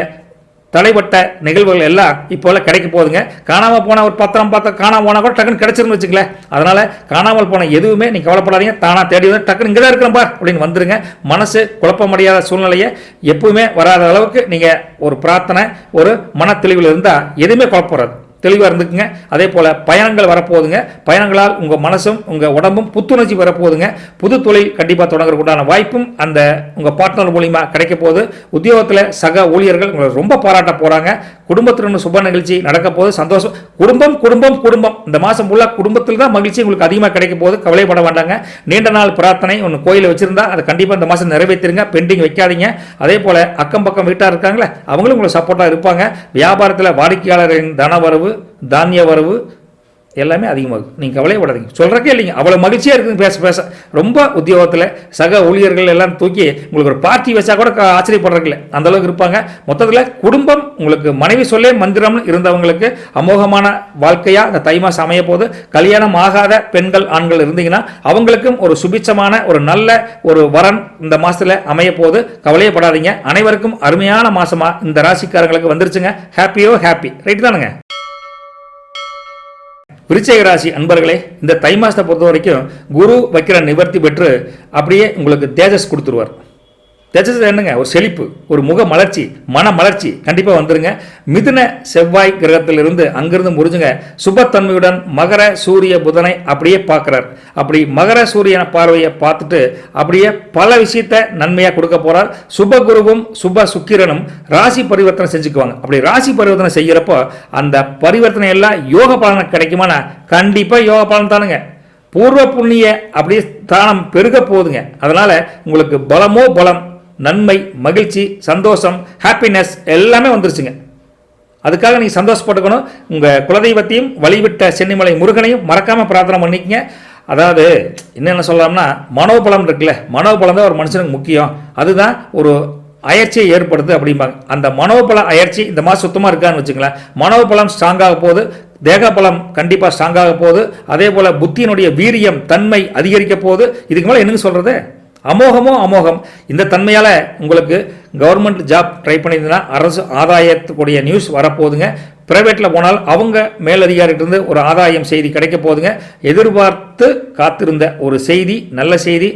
தலைப்பட்ட நிகழ்வுகள் எல்லாம் இப்போல்லாம் கிடைக்க போகுதுங்க. காணாமல் போன ஒரு பத்திரம் பார்த்தா காணாமல் போனால் கூட டக்குன்னு கிடைச்சிருந்து வச்சுங்களேன். அதனால் காணாமல் போன எதுவுமே நீங்கள் கவலைப்படாதீங்க, தானாக தேடி வந்து டக்குன்னு இங்கே தான் இருக்கிறப்பா அப்படின்னு வந்துருங்க. மனசு குழப்பமடையாத சூழ்நிலையை எப்பவுமே வராத அளவுக்கு நீங்கள் ஒரு பிரார்த்தனை, ஒரு மன தெளிவில் இருந்தால் எதுவுமே குழப்பறாது, தெளிவாக இருந்துக்குங்க. அதே போல் பயணங்கள் வரப்போகுதுங்க. பயணங்களால் உங்கள் மனசும் உங்கள் உடம்பும் புத்துணர்ச்சி வரப்போகுதுங்க. புது தொழில் கண்டிப்பாக தொடங்குறதுக்குண்டான வாய்ப்பும் அந்த உங்கள் பார்ட்னர் மூலிமா கிடைக்க போகுது. உத்தியோகத்தில் சக ஊழியர்கள் உங்களை ரொம்ப பாராட்ட போகிறாங்க. குடும்பத்திற்கு சுப நிகழ்ச்சி நடக்க போது, சந்தோஷம். குடும்பம் குடும்பம் குடும்பம் இந்த மாதம் ஃபுல்லாக குடும்பத்தில் தான் மகிழ்ச்சி உங்களுக்கு அதிகமாக கிடைக்க போகுது. கவலைப்பட வேண்டாங்க. நீண்ட நாள் பிரார்த்தனை ஒன்று கோயிலை வச்சுருந்தா அதை கண்டிப்பாக இந்த மாதம் நிறைவேற்றிருங்க, பெண்டிங் வைக்காதீங்க. அதே போல் அக்கம் பக்கம் வீட்டாக இருக்காங்களே அவங்களும் உங்களுக்கு சப்போர்ட்டாக இருப்பாங்க. வியாபாரத்தில் வாடிக்கையாளரின் தனவரவு, தானிய வரவு எல்லாமே அதிகமாகும். நீங்கள் கவலைப்படாதீங்க, சொல்கிறக்கே இல்லைங்க, அவ்வளோ மகிழ்ச்சியாக இருக்குங்க பேச பேச. ரொம்ப உத்தியோகத்தில் சக ஊழியர்கள் எல்லாம் தூக்கி உங்களுக்கு ஒரு பார்ட்டி வச்சா கூட ஆச்சரியப்படுறதில்ல, அந்த அளவுக்கு இருப்பாங்க. மொத்தத்தில் குடும்பம் உங்களுக்கு மனைவி சொல்லே மந்திரம்னு இருந்தவங்களுக்கு அமோகமான வாழ்க்கையாக இந்த தை மாதம் அமைய போது. கல்யாணம் ஆகாத பெண்கள் ஆண்கள் இருந்தீங்கன்னா அவங்களுக்கும் ஒரு சுபிச்சமான ஒரு நல்ல ஒரு வரன் இந்த மாதத்தில் அமைய போது. கவலையப்படாதீங்க. அனைவருக்கும் அருமையான மாதமாக இந்த ராசிக்காரங்களுக்கு வந்துருச்சுங்க. ஹாப்பியோ ஹாப்பி, ரைட் தானுங்க. விருச்சிக ராசி அன்பர்களே, இந்த தை மாசத்தை பொறுத்த வரைக்கும் குரு வைக்கிற நிவர்த்தி பெற்று அப்படியே உங்களுக்கு தேஜஸ் கொடுத்துருவார். தேஜஸ் என்னங்க, ஒரு செழிப்பு, ஒரு முக மலர்ச்சி, மன மலர்ச்சி கண்டிப்பாக வந்துருங்க. மிதுன செவ்வாய் கிரகத்திலிருந்து அங்கிருந்து முறிஞ்சுங்க சுபத்தன்மையுடன் மகர சூரிய புதனை அப்படியே பார்க்குறார். அப்படி மகர சூரியனை பார்வையை பார்த்துட்டு அப்படியே பல விஷயத்தை நன்மையாக கொடுக்க போகிறார். சுப குருவும் சுப சுக்கிரனும் ராசி பரிவர்த்தனை செஞ்சுக்குவாங்க. அப்படி ராசி பரிவர்த்தனை செய்கிறப்போ அந்த பரிவர்த்தனை எல்லாம் யோக பலனை கிடைக்குமானா கண்டிப்பாக யோக பலன் தானுங்க. பூர்வ புண்ணிய அப்படியே தானம் பெருக போகுதுங்க. அதனால் உங்களுக்கு பலமோ பலம், நன்மை, மகிழ்ச்சி, சந்தோஷம், ஹாப்பினஸ் எல்லாமே வந்துருச்சுங்க. அதுக்காக நீங்கள் சந்தோஷப்பட்டுக்கணும். உங்கள் குலதெய்வத்தையும் வழிவிட்ட சென்னிமலை முருகனையும் மறக்காமல் பிரார்த்தனை பண்ணிக்கங்க. அதாவது என்னென்ன சொல்லலாம்னா மனோபலம் இருக்குல்ல, மனோபலம் தான் ஒரு மனுஷனுக்கு முக்கியம். அதுதான் ஒரு அயற்சியை ஏற்படுது அப்படிம்பாங்க. அந்த மனோபல அயற்சி இந்த மாதம் சுத்தமாக இருக்கான்னு வச்சுங்களேன். மனோபலம் ஸ்ட்ராங்காக போகுது, தேகபலம் கண்டிப்பாக ஸ்ட்ராங்காக போகுது. அதே போல் புத்தியினுடைய வீரியம், தன்மை அதிகரிக்க போகுது. இதுக்கு மேலே என்னங்க சொல்கிறது, அமோகமோ அமோகம். இந்த தன்மையால் உங்களுக்கு கவர்மெண்ட் ஜாப் ட்ரை பண்ணியிருந்தீங்கன்னா அரசு ஆதாயத்துக்குரிய நியூஸ் வரப்போகுதுங்க. ப்ரைவேட்டில் போனால் அவங்க மேலதிகாரிகிட்டேருந்து ஒரு ஆதாயம் செய்தி கிடைக்க போகுதுங்க. எதிர்பார்த்து காத்திருந்த ஒரு செய்தி, நல்ல செய்தி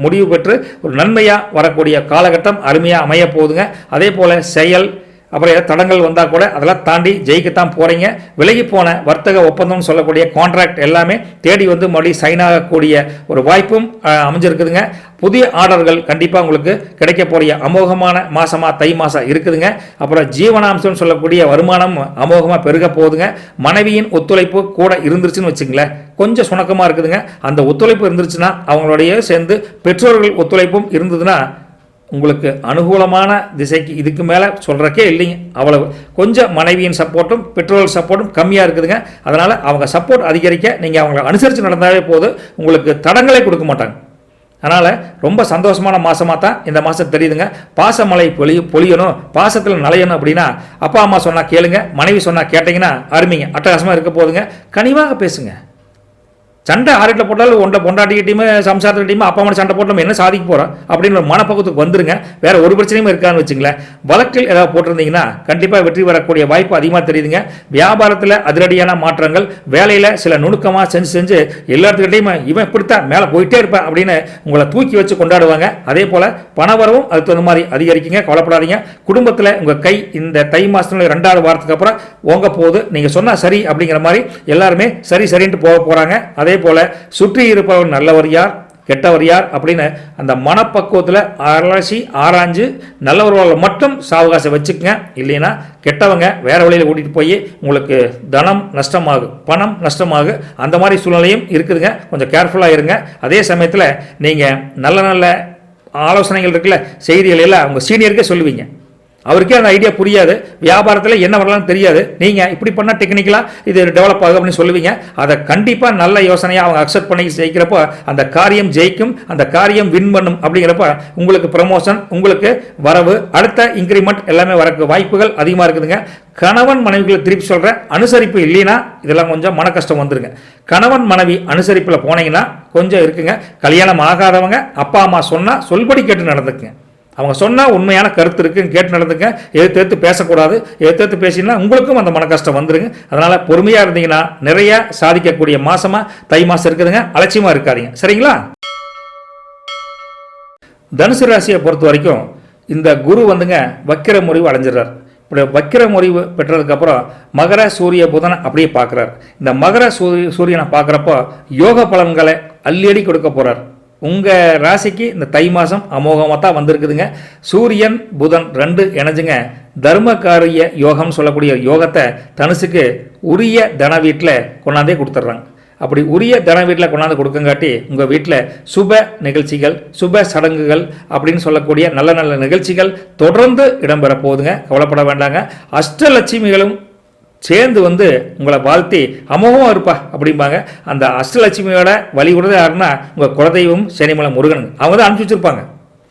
முடிவு பெற்று ஒரு நன்மையாக வரக்கூடிய காலகட்டம் அருமையாக அமைய போகுதுங்க. அதே போல் செயல் அப்புறம் ஏதாவது தடங்கள் வந்தால் கூட அதெல்லாம் தாண்டி ஜெயிக்கத்தான் போகிறீங்க. விலகி போன வர்த்தக ஒப்பந்தம்னு சொல்லக்கூடிய கான்ட்ராக்ட் எல்லாமே தேடி வந்து மறுபடியும் சைன் ஆகக்கூடிய ஒரு வாய்ப்பும் அமைஞ்சிருக்குதுங்க. புதிய ஆர்டர்கள் கண்டிப்பாக உங்களுக்கு கிடைக்க போகிற அமோகமான மாதமாக தை மாதம் இருக்குதுங்க. அப்புறம் ஜீவனாம்சம்னு சொல்லக்கூடிய வருமானம் அமோகமாக பெருக போகுதுங்க. மனைவியின் ஒத்துழைப்பு கூட இருந்துருச்சுன்னு வச்சுங்களேன், கொஞ்சம் சுணக்கமாக இருக்குதுங்க. அந்த ஒத்துழைப்பு இருந்துருச்சுன்னா அவங்களுடைய சேர்ந்து பெற்றோர்கள் ஒத்துழைப்பும் இருந்ததுன்னா உங்களுக்கு அனுகூலமான திசைக்கு இதுக்கு மேலே சொல்கிறக்கே இல்லைங்க. அவ்வளவு கொஞ்சம் மனைவியின் சப்போர்ட்டும் பெற்றோர்கள் சப்போர்ட்டும் கம்மியாக இருக்குதுங்க. அதனால் அவங்க சப்போர்ட் அதிகரிக்க நீங்கள் அவங்களை அனுசரித்து நடந்தாலே போதும், உங்களுக்கு தடங்களே கொடுக்க மாட்டாங்க. அதனால் ரொம்ப சந்தோஷமான மாதமாக தான் இந்த மாதம் தெரியுதுங்க. பாசமலை பொழியணும், பாசத்தில் நலையணும் அப்படின்னா அப்பா அம்மா சொன்னால் கேளுங்க, மனைவி சொன்னால் கேட்டிங்கன்னா அருமைங்க, அட்டகாசமாக இருக்க போதுங்க. கனிவாக பேசுங்க, சண்டை ஆறிட்ட போட்டாலும் ஒன்றை பொண்டாட்டிக்கிட்டையுமே சம்சாரத்துக்கிட்டையுமே அப்பா அம்மா சண்டை போட்டு நம்ம என்ன சாதிக்க போகிறோம் அப்படின்னு ஒரு மனப்பக்குவத்துக்கு வந்துருங்க. வேற ஒரு பிரச்சனையும் இருக்கான்னு வச்சுங்களேன். வழக்கில் ஏதாவது போட்டிருந்தீங்கன்னா கண்டிப்பாக வெற்றி வரக்கூடிய வாய்ப்பு அதிகமாக தெரியுதுங்க. வியாபாரத்தில் அதிரடியான மாற்றங்கள், வேலையில் சில நுணுக்கமாக செஞ்சு எல்லாத்துக்கிட்டையும் இவன் இப்படித்தான் மேலே போயிட்டே இருப்பேன் அப்படின்னு உங்களை தூக்கி வச்சு கொண்டாடுவாங்க. அதே போல் பணவரவும் அதுக்கு தகுந்த மாதிரி அதிகரிக்குங்க. கவலைப்படாதீங்க. குடும்பத்தில் உங்கள் கை இந்த தை மாதத்துல 2வது வாரத்துக்கு அப்புறம் ஓங்க போகுது. நீங்கள் சொன்னால் சரி அப்படிங்கிற மாதிரி எல்லாருமே சரி சரின்ட்டு போக போகிறாங்க. அதே போல சுற்றி இருப்பவர் நல்லவர் யார் கெட்டவர் யார் அப்படின்னு அந்த மனப்பக்குவத்தில் அலசி ஆராய்ஞ்சு நல்லவர்களை மட்டும் சாவகாசம் வச்சுக்கங்க. இல்லைன்னா கெட்டவங்க வேற வழியில் கூட்டிகிட்டு போய் உங்களுக்கு தனம் நஷ்டமாகும், பணம் நஷ்டமாகும். அந்த மாதிரி சூழ்நிலையும் இருக்குதுங்க. கொஞ்சம் கேர்ஃபுல்லாக இருங்க. அதே சமயத்தில் நீங்கள் நல்ல நல்ல ஆலோசனைகள் இருக்குல்ல, செய்திகள் எல்லாம் உங்கள் சீனியருக்கே சொல்லுவீங்க. அவருக்கே அந்த ஐடியா புரியாது, வியாபாரத்தில் என்ன வரலாம்னு தெரியாது. நீங்கள் இப்படி பண்ணால் டெக்னிக்கலாக இது டெவலப் ஆகும் அப்படின்னு சொல்லுவீங்க. அதை கண்டிப்பாக நல்ல யோசனையாக அவங்க அக்செப்ட் பண்ணி ஜெயிக்கிறப்போ அந்த காரியம் ஜெயிக்கும், அந்த காரியம் வின் பண்ணும். அப்படிங்கிறப்ப உங்களுக்கு ப்ரமோஷன், உங்களுக்கு வரவு, அடுத்த இன்க்ரிமெண்ட் எல்லாமே வரக்கு வாய்ப்புகள் அதிகமாக இருக்குதுங்க. கணவன் மனைவிகளை திருப்பி சொல்கிறேன், அனுசரிப்பு இல்லைன்னா இதெல்லாம் கொஞ்சம் மன கஷ்டம் வந்துருங்க. கணவன் மனைவி அனுசரிப்பில் போனீங்கன்னா கொஞ்சம் இருக்குங்க. கல்யாணம் ஆகாதவங்க அப்பா அம்மா சொன்னால் சொல்படி கேட்டு நடந்துக்குங்க. அவங்க சொன்னால் உண்மையான கருத்து இருக்குன்னு கேட்டு நடந்துங்க. எதிர்த்து பேசக்கூடாது. எதிர்த்து பேசினா உங்களுக்கும் அந்த மன கஷ்டம் வந்துருங்க. அதனால் பொறுமையாக இருந்தீங்கன்னா நிறைய சாதிக்கக்கூடிய மாதமாக தை மாதம் இருக்குதுங்க. அலட்சியமாக இருக்காதீங்க. சரிங்களா? தனுசு ராசியை பொறுத்த வரைக்கும் இந்த குரு வந்துங்க வக்கிர முறிவு அடைஞ்சிடறார். இப்படி வக்கிர முறிவு பெற்றதுக்கப்புறம் மகர சூரிய புதனை அப்படியே பார்க்குறார். இந்த மகர சூரியனை பார்க்குறப்போ யோக பலன்களை அள்ளி கொடுக்க போகிறார். உங்கள் ராசிக்கு இந்த தை மாதம் அமோகமாக தான் வந்திருக்குதுங்க. சூரியன் புதன் 2 இணைஞ்சுங்க தர்மகாரிய யோகம் சொல்லக்கூடிய யோகத்தை தனுசுக்கு உரிய தன வீட்டில் கொண்டாந்தே கொடுத்துட்றாங்க. அப்படி உரிய தன வீட்டில் கொண்டாந்து கொடுக்கங்காட்டி உங்கள் வீட்டில் சுப நிகழ்ச்சிகள், சுப சடங்குகள் அப்படின்னு சொல்லக்கூடிய நல்ல நல்ல நிகழ்ச்சிகள் தொடர்ந்து இடம்பெற போகுதுங்க. கவலைப்பட வேண்டாங்க. அஷ்டலட்சுமிகளும் சேர்ந்து உங்களை வாழ்த்தி அமோகமாக இருப்பா அப்படிம்பாங்க. அந்த அஷ்டலட்சுமியோட வழி விடுறது யாருன்னா உங்கள் குலதெய்வம் சனிமலை முருகனுங்க. அவங்க தான் அனுப்பிச்சி வச்சுருப்பாங்க.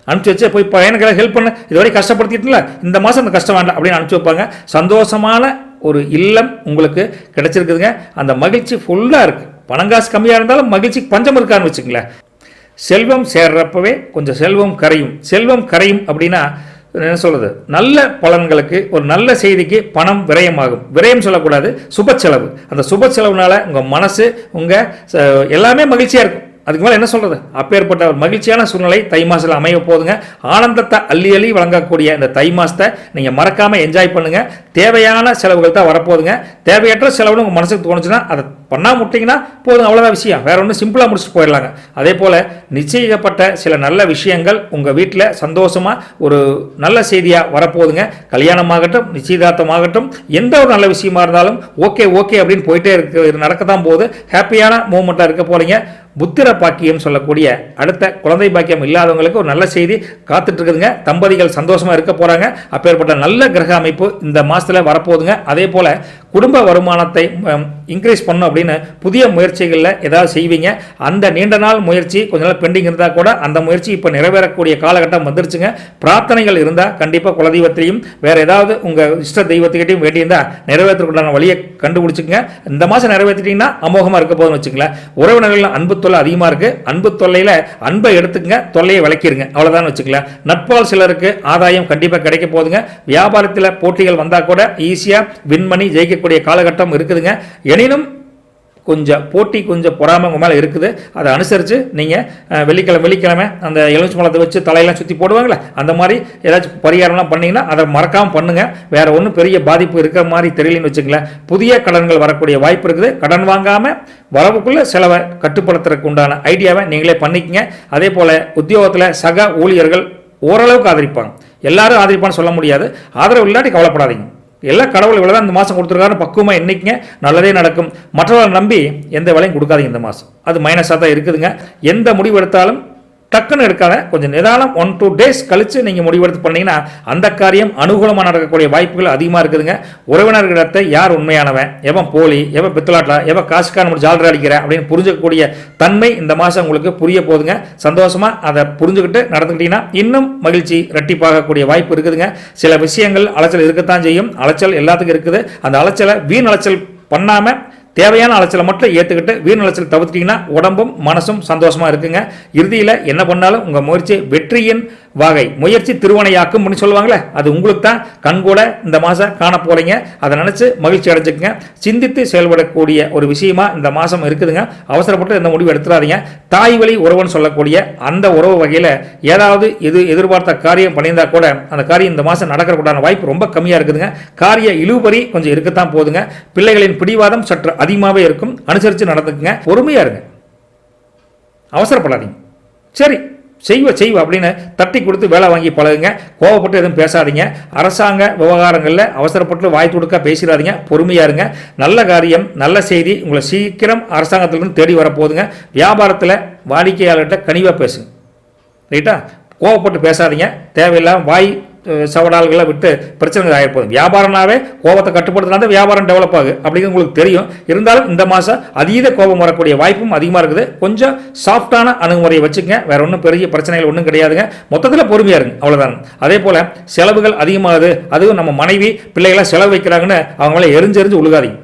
அனுப்பிச்சி வச்சு போய் பையனுக்கெல்லாம் ஹெல்ப் பண்ண, இதுவரை கஷ்டப்படுத்திட்டுல இந்த மாதம் அந்த கஷ்டம் வேண்டாம் அப்படின்னு அனுப்பிச்சி வைப்பாங்க. சந்தோஷமான ஒரு இல்லம் உங்களுக்கு கிடைச்சிருக்குதுங்க. அந்த மகிழ்ச்சி ஃபுல்லாக இருக்குது. பணங்காசு கம்மியாக இருந்தாலும் மகிழ்ச்சிக்கு பஞ்சம் இருக்கான்னு வச்சுங்களேன். செல்வம் சேர்றப்பவே கொஞ்சம் செல்வம் கரையும். செல்வம் கரையும் அப்படின்னா என்ன சொல்றது, நல்ல பலன்களுக்கு ஒரு நல்ல செய்திக்கு பணம் விரயமாகும். விரயம் சொல்லக்கூடாது, சுப செலவு. அந்த சுப செலவுனால உங்கள் மனசு எல்லாமே மகிழ்ச்சியாக இருக்கும். அதுக்கு மேலே என்ன சொல்கிறது, அப்பேற்பட்ட ஒரு மகிழ்ச்சியான சூழ்நிலை தை மாதத்தில் அமைய போதுங்க. ஆனந்தத்தை அள்ளி அள்ளி வழங்கக்கூடிய இந்த தை மாதத்தை நீங்கள் மறக்காமல் என்ஜாய் பண்ணுங்கள். தேவையான செலவுகள் தான் வரப்போகுதுங்க. தேவையற்ற செலவுன்னு உங்கள் மனசுக்கு தோணுச்சுன்னா அதை பண்ணால் முட்டிங்கன்னா போதும், அவ்வளோதான் விஷயம். வேற ஒன்றும் சிம்பிளாக முடிச்சுட்டு போயிடலாங்க. அதே போல் நிச்சயிக்கப்பட்ட சில நல்ல விஷயங்கள் உங்கள் வீட்டில் சந்தோஷமாக ஒரு நல்ல செய்தியாக வரப்போகுதுங்க. கல்யாணமாகட்டும், நிச்சயதார்த்தமாகட்டும், எந்த ஒரு நல்ல விஷயமா இருந்தாலும் ஓகே ஓகே அப்படின்னு போயிட்டே நடக்க தான் போகுது. ஹாப்பியான மூமெண்ட்டாக இருக்க போறீங்க. புத்திர பாக்கியம் சொல்லக்கூடிய அடுத்த குழந்தை பாக்கியம் இல்லாதவங்களுக்கு ஒரு நல்ல செய்தி காத்துட்டு இருக்குதுங்க. தம்பதிகள் சந்தோஷமா இருக்க போறாங்க. அப்பேற்பட்ட நல்ல கிரக அமைப்பு இந்த மாசத்துல வரப்போகுதுங்க. அதே போல குடும்ப வருமானத்தை இன்க்ரீஸ் பண்ணும் அப்படின்னு புதிய முயற்சிகளில் ஏதாவது செய்வீங்க. அந்த நீண்ட நாள் முயற்சி கொஞ்ச நாள் பெண்டிங் இருந்தால் கூட அந்த முயற்சி இப்போ நிறைவேறக்கூடிய காலகட்டம் வந்துருச்சுங்க. பிரார்த்தனைகள் இருந்தால் கண்டிப்பாக குலதெய்வத்தையும் வேற ஏதாவது உங்கள் இஷ்ட தெய்வத்துக்கிட்டையும் வேண்டியிருந்தால் நிறைவேற்றக்கூடிய வழியை கண்டுபிடிச்சிங்க. இந்த மாதம் நிறைவேற்றிட்டீங்கன்னா அமோகமாக இருக்க போதுன்னு வச்சுங்களேன். உறவினர்கள் அன்பு தொல்லை அதிகமாக இருக்கு. அன்பு தொல்லையில் அன்பை எடுத்துக்கங்க, தொல்லையை விளக்கிடுங்க, அவ்வளோதான் வச்சுக்கலாம். நட்பால் சிலருக்கு ஆதாயம் கண்டிப்பாக கிடைக்க போகுதுங்க. வியாபாரத்தில் போட்டிகள் வந்தால் கூட ஈஸியாக வின் பண்ணி ஜெயிக்கக்கூடிய காலகட்டம் இருக்குதுங்க. எனினும் கொஞ்சம் போட்டி கொஞ்சம் பொறாமை உங்கள் மேலே இருக்குது. அதை அனுசரித்து நீங்கள் வெள்ளிக்கிழமை அந்த எலுமிச்சை பழத்தை வச்சு தலையெல்லாம் சுற்றி போடுவாங்களே, அந்த மாதிரி ஏதாச்சும் பரிகாரம்லாம் பண்ணிங்கன்னா அதை மறக்காமல் பண்ணுங்கள். வேறு ஒன்றும் பெரிய பாதிப்பு இருக்கிற மாதிரி தெரியலன்னு வச்சுங்களேன். புதிய கடன்கள் வரக்கூடிய வாய்ப்பு இருக்குது. கடன் வாங்காமல் வரவுக்குள்ளே செலவை கட்டுப்படுத்துறதுக்கு உண்டான ஐடியாவை நீங்களே பண்ணிக்கங்க. அதே போல் உத்தியோகத்தில் சக ஊழியர்கள் ஓரளவுக்கு ஆதரிப்பாங்க. எல்லாரும் ஆதரிப்பான்னு சொல்ல முடியாது. ஆதரவு இல்லாட்டி கவலைப்படாதீங்க. எல்லா கடவுள் இவ்வளோதான் இந்த மாதம் கொடுத்துருக்காருன்னு பக்குவமாக என்னைக்குங்க நல்லதே நடக்கும். மற்றவர்களை நம்பி எந்த வேலையும் கொடுக்காதீங்க இந்த மாதம். அது மைனஸாக தான் இருக்குதுங்க. எந்த முடிவு எடுத்தாலும் டக்குன்னு எடுக்காத, கொஞ்சம் நிதானம் 1-2 days கழித்து நீங்கள் முடிவெடுத்து பண்ணிங்கன்னா அந்த காரியம் அனுகூலமாக நடக்கக்கூடிய வாய்ப்புகள் அதிகமாக இருக்குதுங்க. உறவினர்களிடத்தை யார் உண்மையானவன், எவன் போலி, எவன் பித்தலாட்டா, எவன் காசுக்கான நம்ம ஜாலரா அடிக்கிற அப்படின்னு புரிஞ்சுக்கக்கூடிய தன்மை இந்த மாதம் உங்களுக்கு புரிய போகுதுங்க. சந்தோஷமாக அதை புரிஞ்சுக்கிட்டு நடந்துக்கிட்டீங்கன்னா இன்னும் மகிழ்ச்சி ரெட்டிப்பாகக்கூடிய வாய்ப்பு இருக்குதுங்க. சில விஷயங்கள் அலைச்சல் இருக்கத்தான் செய்யும். அலைச்சல் எல்லாத்துக்கும் இருக்குது. அந்த அலைச்சலை வீண் அலைச்சல் பண்ணாமல் தேவையான அலைச்சலை மட்டும் ஏற்றுக்கிட்டு வீண் அலைச்சல் தவிர்த்தீங்கன்னா உடம்பும் மனசும் சந்தோஷமா இருக்குங்க. இறுதியில் என்ன பண்ணாலும் உங்கள் முயற்சி வெற்றியின் வகை, முயற்சி திருவனையாக்கும் சொல்லுவாங்களே, அது உங்களுக்கு தான் கண்கூட இந்த மாதம் காண போறீங்க. அதை நினச்சி மகிழ்ச்சி அடைஞ்சுக்குங்க. சிந்தித்து செயல்படக்கூடிய ஒரு விஷயமா இந்த மாதம் இருக்குதுங்க. அவசரப்பட்டு இந்த முடிவு எடுத்துடாதீங்க. தாய் வழி உறவுன்னு சொல்லக்கூடிய அந்த உறவு வகையில் ஏதாவது எதிர்பார்த்த காரியம் பண்ணியிருந்தா கூட அந்த காரியம் இந்த மாதம் நடக்கிறக்கூடாத வாய்ப்பு ரொம்ப கம்மியாக இருக்குதுங்க. காரிய இழுபறி கொஞ்சம் இருக்கத்தான் போதுங்க. பிள்ளைகளின் பிடிவாதம் சற்று அதிகமாகவே இருக்கும். அனுசரித்து நடந்துக்குங்க. பொறுமையாக இருங்க, அவசரப்படாதீங்க. சரி செய்வ அப்படின்னு தட்டி கொடுத்து வேலை வாங்கி பழகுங்க. கோவப்பட்டு எதுவும் பேசாதீங்க. அரசாங்க விவகாரங்களில் அவசரப்பட்டு வாய் கொடுக்க பேசிடாதீங்க. பொறுமையாக இருங்க. நல்ல காரியம், நல்ல செய்தி உங்களை சீக்கிரம் அரசாங்கத்திலிருந்து தேடி வரப்போகுதுங்க. வியாபாரத்தில் வாடிக்கையாளர்கிட்ட கனிவாக பேசுங்க. ரைட்டா? கோவப்பட்டு பேசாதீங்க. தேவையில்லாம வாய் சவடால்களை விட்டு பிரச்சனைகள் ஆகிருப்போம். வியாபாரம்னாவே கோபத்தை கட்டுப்படுத்தினா தான் வியாபாரம் டெவலப் ஆகுது அப்படிங்கிறது உங்களுக்கு தெரியும். இருந்தாலும் இந்த மாதம் அதீத கோபம் வரக்கூடிய வாய்ப்பும் அதிகமாக இருக்குது. கொஞ்சம் சாஃப்டான அணுகுமுறையை வச்சுக்கங்க. வேற ஒன்றும் பெரிய பிரச்சனைகள் ஒன்றும் கிடையாதுங்க. மொத்தத்தில் பொறுமையாக இருங்க, அவ்வளோதான். அதே போல் செலவுகள் அதிகமாகுது, அதுவும் நம்ம மனைவி பிள்ளைகளை செலவு வைக்கிறாங்கன்னு அவங்கள எரிஞ்சு உழுகாதீங்க.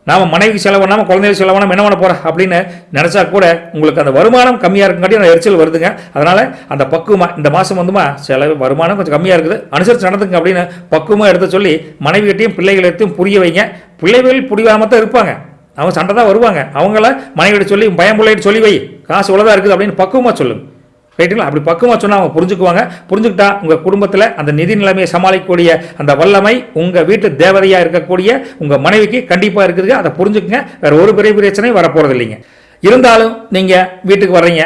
நாம் மனைவிக்கு செலவு பண்ணாமல் குழந்தைகளுக்கு செலவு பண்ணாமல் என்ன பண்ண போகிறோம் அப்படின்னு நினச்சா கூட உங்களுக்கு அந்த வருமானம் கம்மியாக இருக்குங்காட்டி அந்த எரிச்சல் வருதுங்க. அதனால் அந்த பக்குவமாக இந்த மாதம் வந்துமா செலவு வருமானம் கொஞ்சம் கம்மியாக இருக்குது, அனுசரித்து நடந்துங்க அப்படின்னு பக்குவமாக எடுத்து சொல்லி மனைவிகிட்டையும் பிள்ளைகளையும் புரிய வைங்க. பிள்ளைகள் புரியாமல் தான் இருப்பாங்க, அவங்க சண்டை தான் வருவாங்க. அவங்கள மனைவிட சொல்லி பயம் பிள்ளைகிட்ட சொல்லி வை, காசு இவ்வளோதான் இருக்குது அப்படின்னு பக்குவமாக சொல்லுங்க. ரைட்டுங்களா? அப்படி பக்குவமாக சொன்னால் அவங்க புரிஞ்சுக்குவாங்க. புரிஞ்சுக்கிட்டா உங்கள் குடும்பத்தில் அந்த நிதி நிலைமையை சமாளிக்கக்கூடிய அந்த வல்லமை உங்கள் வீட்டு தேவதையாக இருக்கக்கூடிய உங்கள் மனைவிக்கு கண்டிப்பாக இருக்குதுங்க. அதை புரிஞ்சுக்குங்க. வேறு ஒரு பெரிய பிரச்சனையும் வரப்போகிறது இல்லைங்க. இருந்தாலும் நீங்கள் வீட்டுக்கு வர்றீங்க,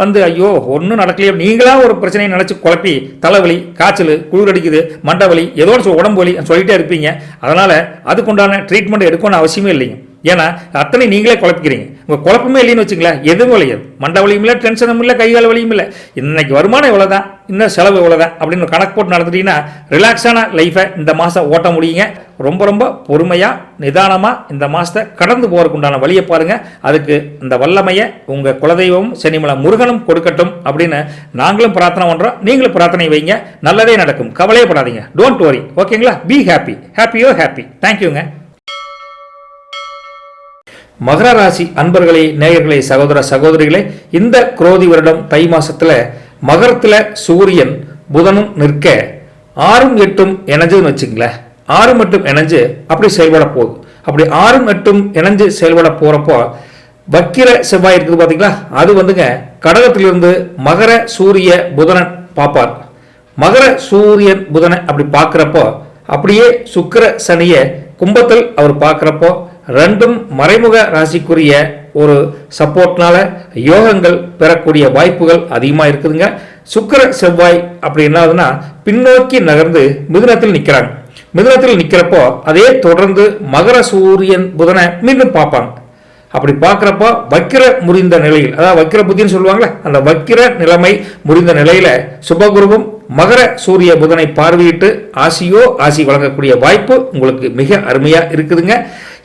வந்து ஐயோ ஒன்றும் நடக்கலையே, நீங்களா ஒரு பிரச்சனையை நினச்சி குழப்பி தலைவலி, காய்ச்சல், குளிர் அடிக்குது, மண்டை வலி, ஏதோ உடம்பு வலி சொல்லிகிட்டே இருப்பீங்க. அதனால் அதுக்குண்டான ட்ரீட்மெண்ட் எடுக்கணும்னு அவசியமே இல்லைங்க. ஏன்னா அத்தனை நீங்களே குழப்பிக்கிறீங்க. உங்கள் குழப்பமே இல்லைன்னு வச்சுங்களேன், எதுவும் இல்லையாது. மண்டை வலியும் இல்லை, டென்ஷனும் இல்லை, கைகால வலியும் இல்லை. இன்னைக்கு வருமானம் இவ்வளோதான், இன்னும் செலவு இவ்வளோதான் அப்படின்னு கணக்கு போட்டு நடந்துட்டீங்கன்னா ரிலாக்ஸான லைஃபை இந்த மாதம் ஓட்ட முடியுங்க. ரொம்ப பொறுமையாக நிதானமாக இந்த மாதத்தை கடந்து போகிறதுக்கு உண்டான வழியை பாருங்கள். அதுக்கு இந்த வல்லமையை உங்கள் குலதெய்வமும் சனிமலை முருகனும் கொடுக்கட்டும் அப்படின்னு நாங்களும் பிரார்த்தனை பண்ணுறோம். நீங்களும் பிரார்த்தனை வைங்க, நல்லதே நடக்கும். கவலையே படாதீங்க. Don't worry. ஓகேங்களா? Be happy. ஹாப்பியோ ஹாப்பி. தேங்க்யூங்க. மகர ராசி அன்பர்களே, நேயர்களே, சகோதர சகோதரிகளே, இந்த குரோதி வருடம் தை மாசத்துல மகரத்துல சூரியன் புதனும் நிற்க 6ம் 8ம் இணைஞ்சுன்னு வச்சுங்களேன். 6ம் 8ம் இணைஞ்சு அப்படி செயல்பட போகுது. அப்படி 6ம் 8ம் இணைஞ்சு செயல்பட போறப்போ வக்கிர செவ்வாய் இருக்குது பாத்தீங்களா, அது வந்துங்க கடகத்திலிருந்து மகர சூரிய புதனை பார்ப்பார். மகர சூரியன் புதனை அப்படி பார்க்கிறப்போ அப்படியே சுக்கிர சனிய கும்பத்தில் அவர் பார்க்கிறப்போ ரெண்டும் மறைமுக ராசிக்குரிய ஒரு சப்போர்ட்னால யோகங்கள் பெறக்கூடிய வாய்ப்புகள் அதிகமாக இருக்குதுங்க. சுக்கிர செவ்வாய் அப்படி என்னதுன்னா பின்னோக்கி நகர்ந்து மிதுனத்தில் நிற்கிறாங்க. மிதுனத்தில் நிற்கிறப்போ அதே தொடர்ந்து மகர சூரியன் புதனை மீண்டும் பார்ப்பாங்க. அப்படி பார்க்குறப்போ வக்கிர முறிந்த நிலையில், அதாவது வக்கிர புத்தின்னு சொல்லுவாங்களே, அந்த வக்கிர நிலைமை முறிந்த நிலையில சுபகுருவும் மகர சூரிய புதனை பார்வையிட்டு ஆசி வழங்கக்கூடிய வாய்ப்பு உங்களுக்கு மிக அருமையா இருக்குதுங்க.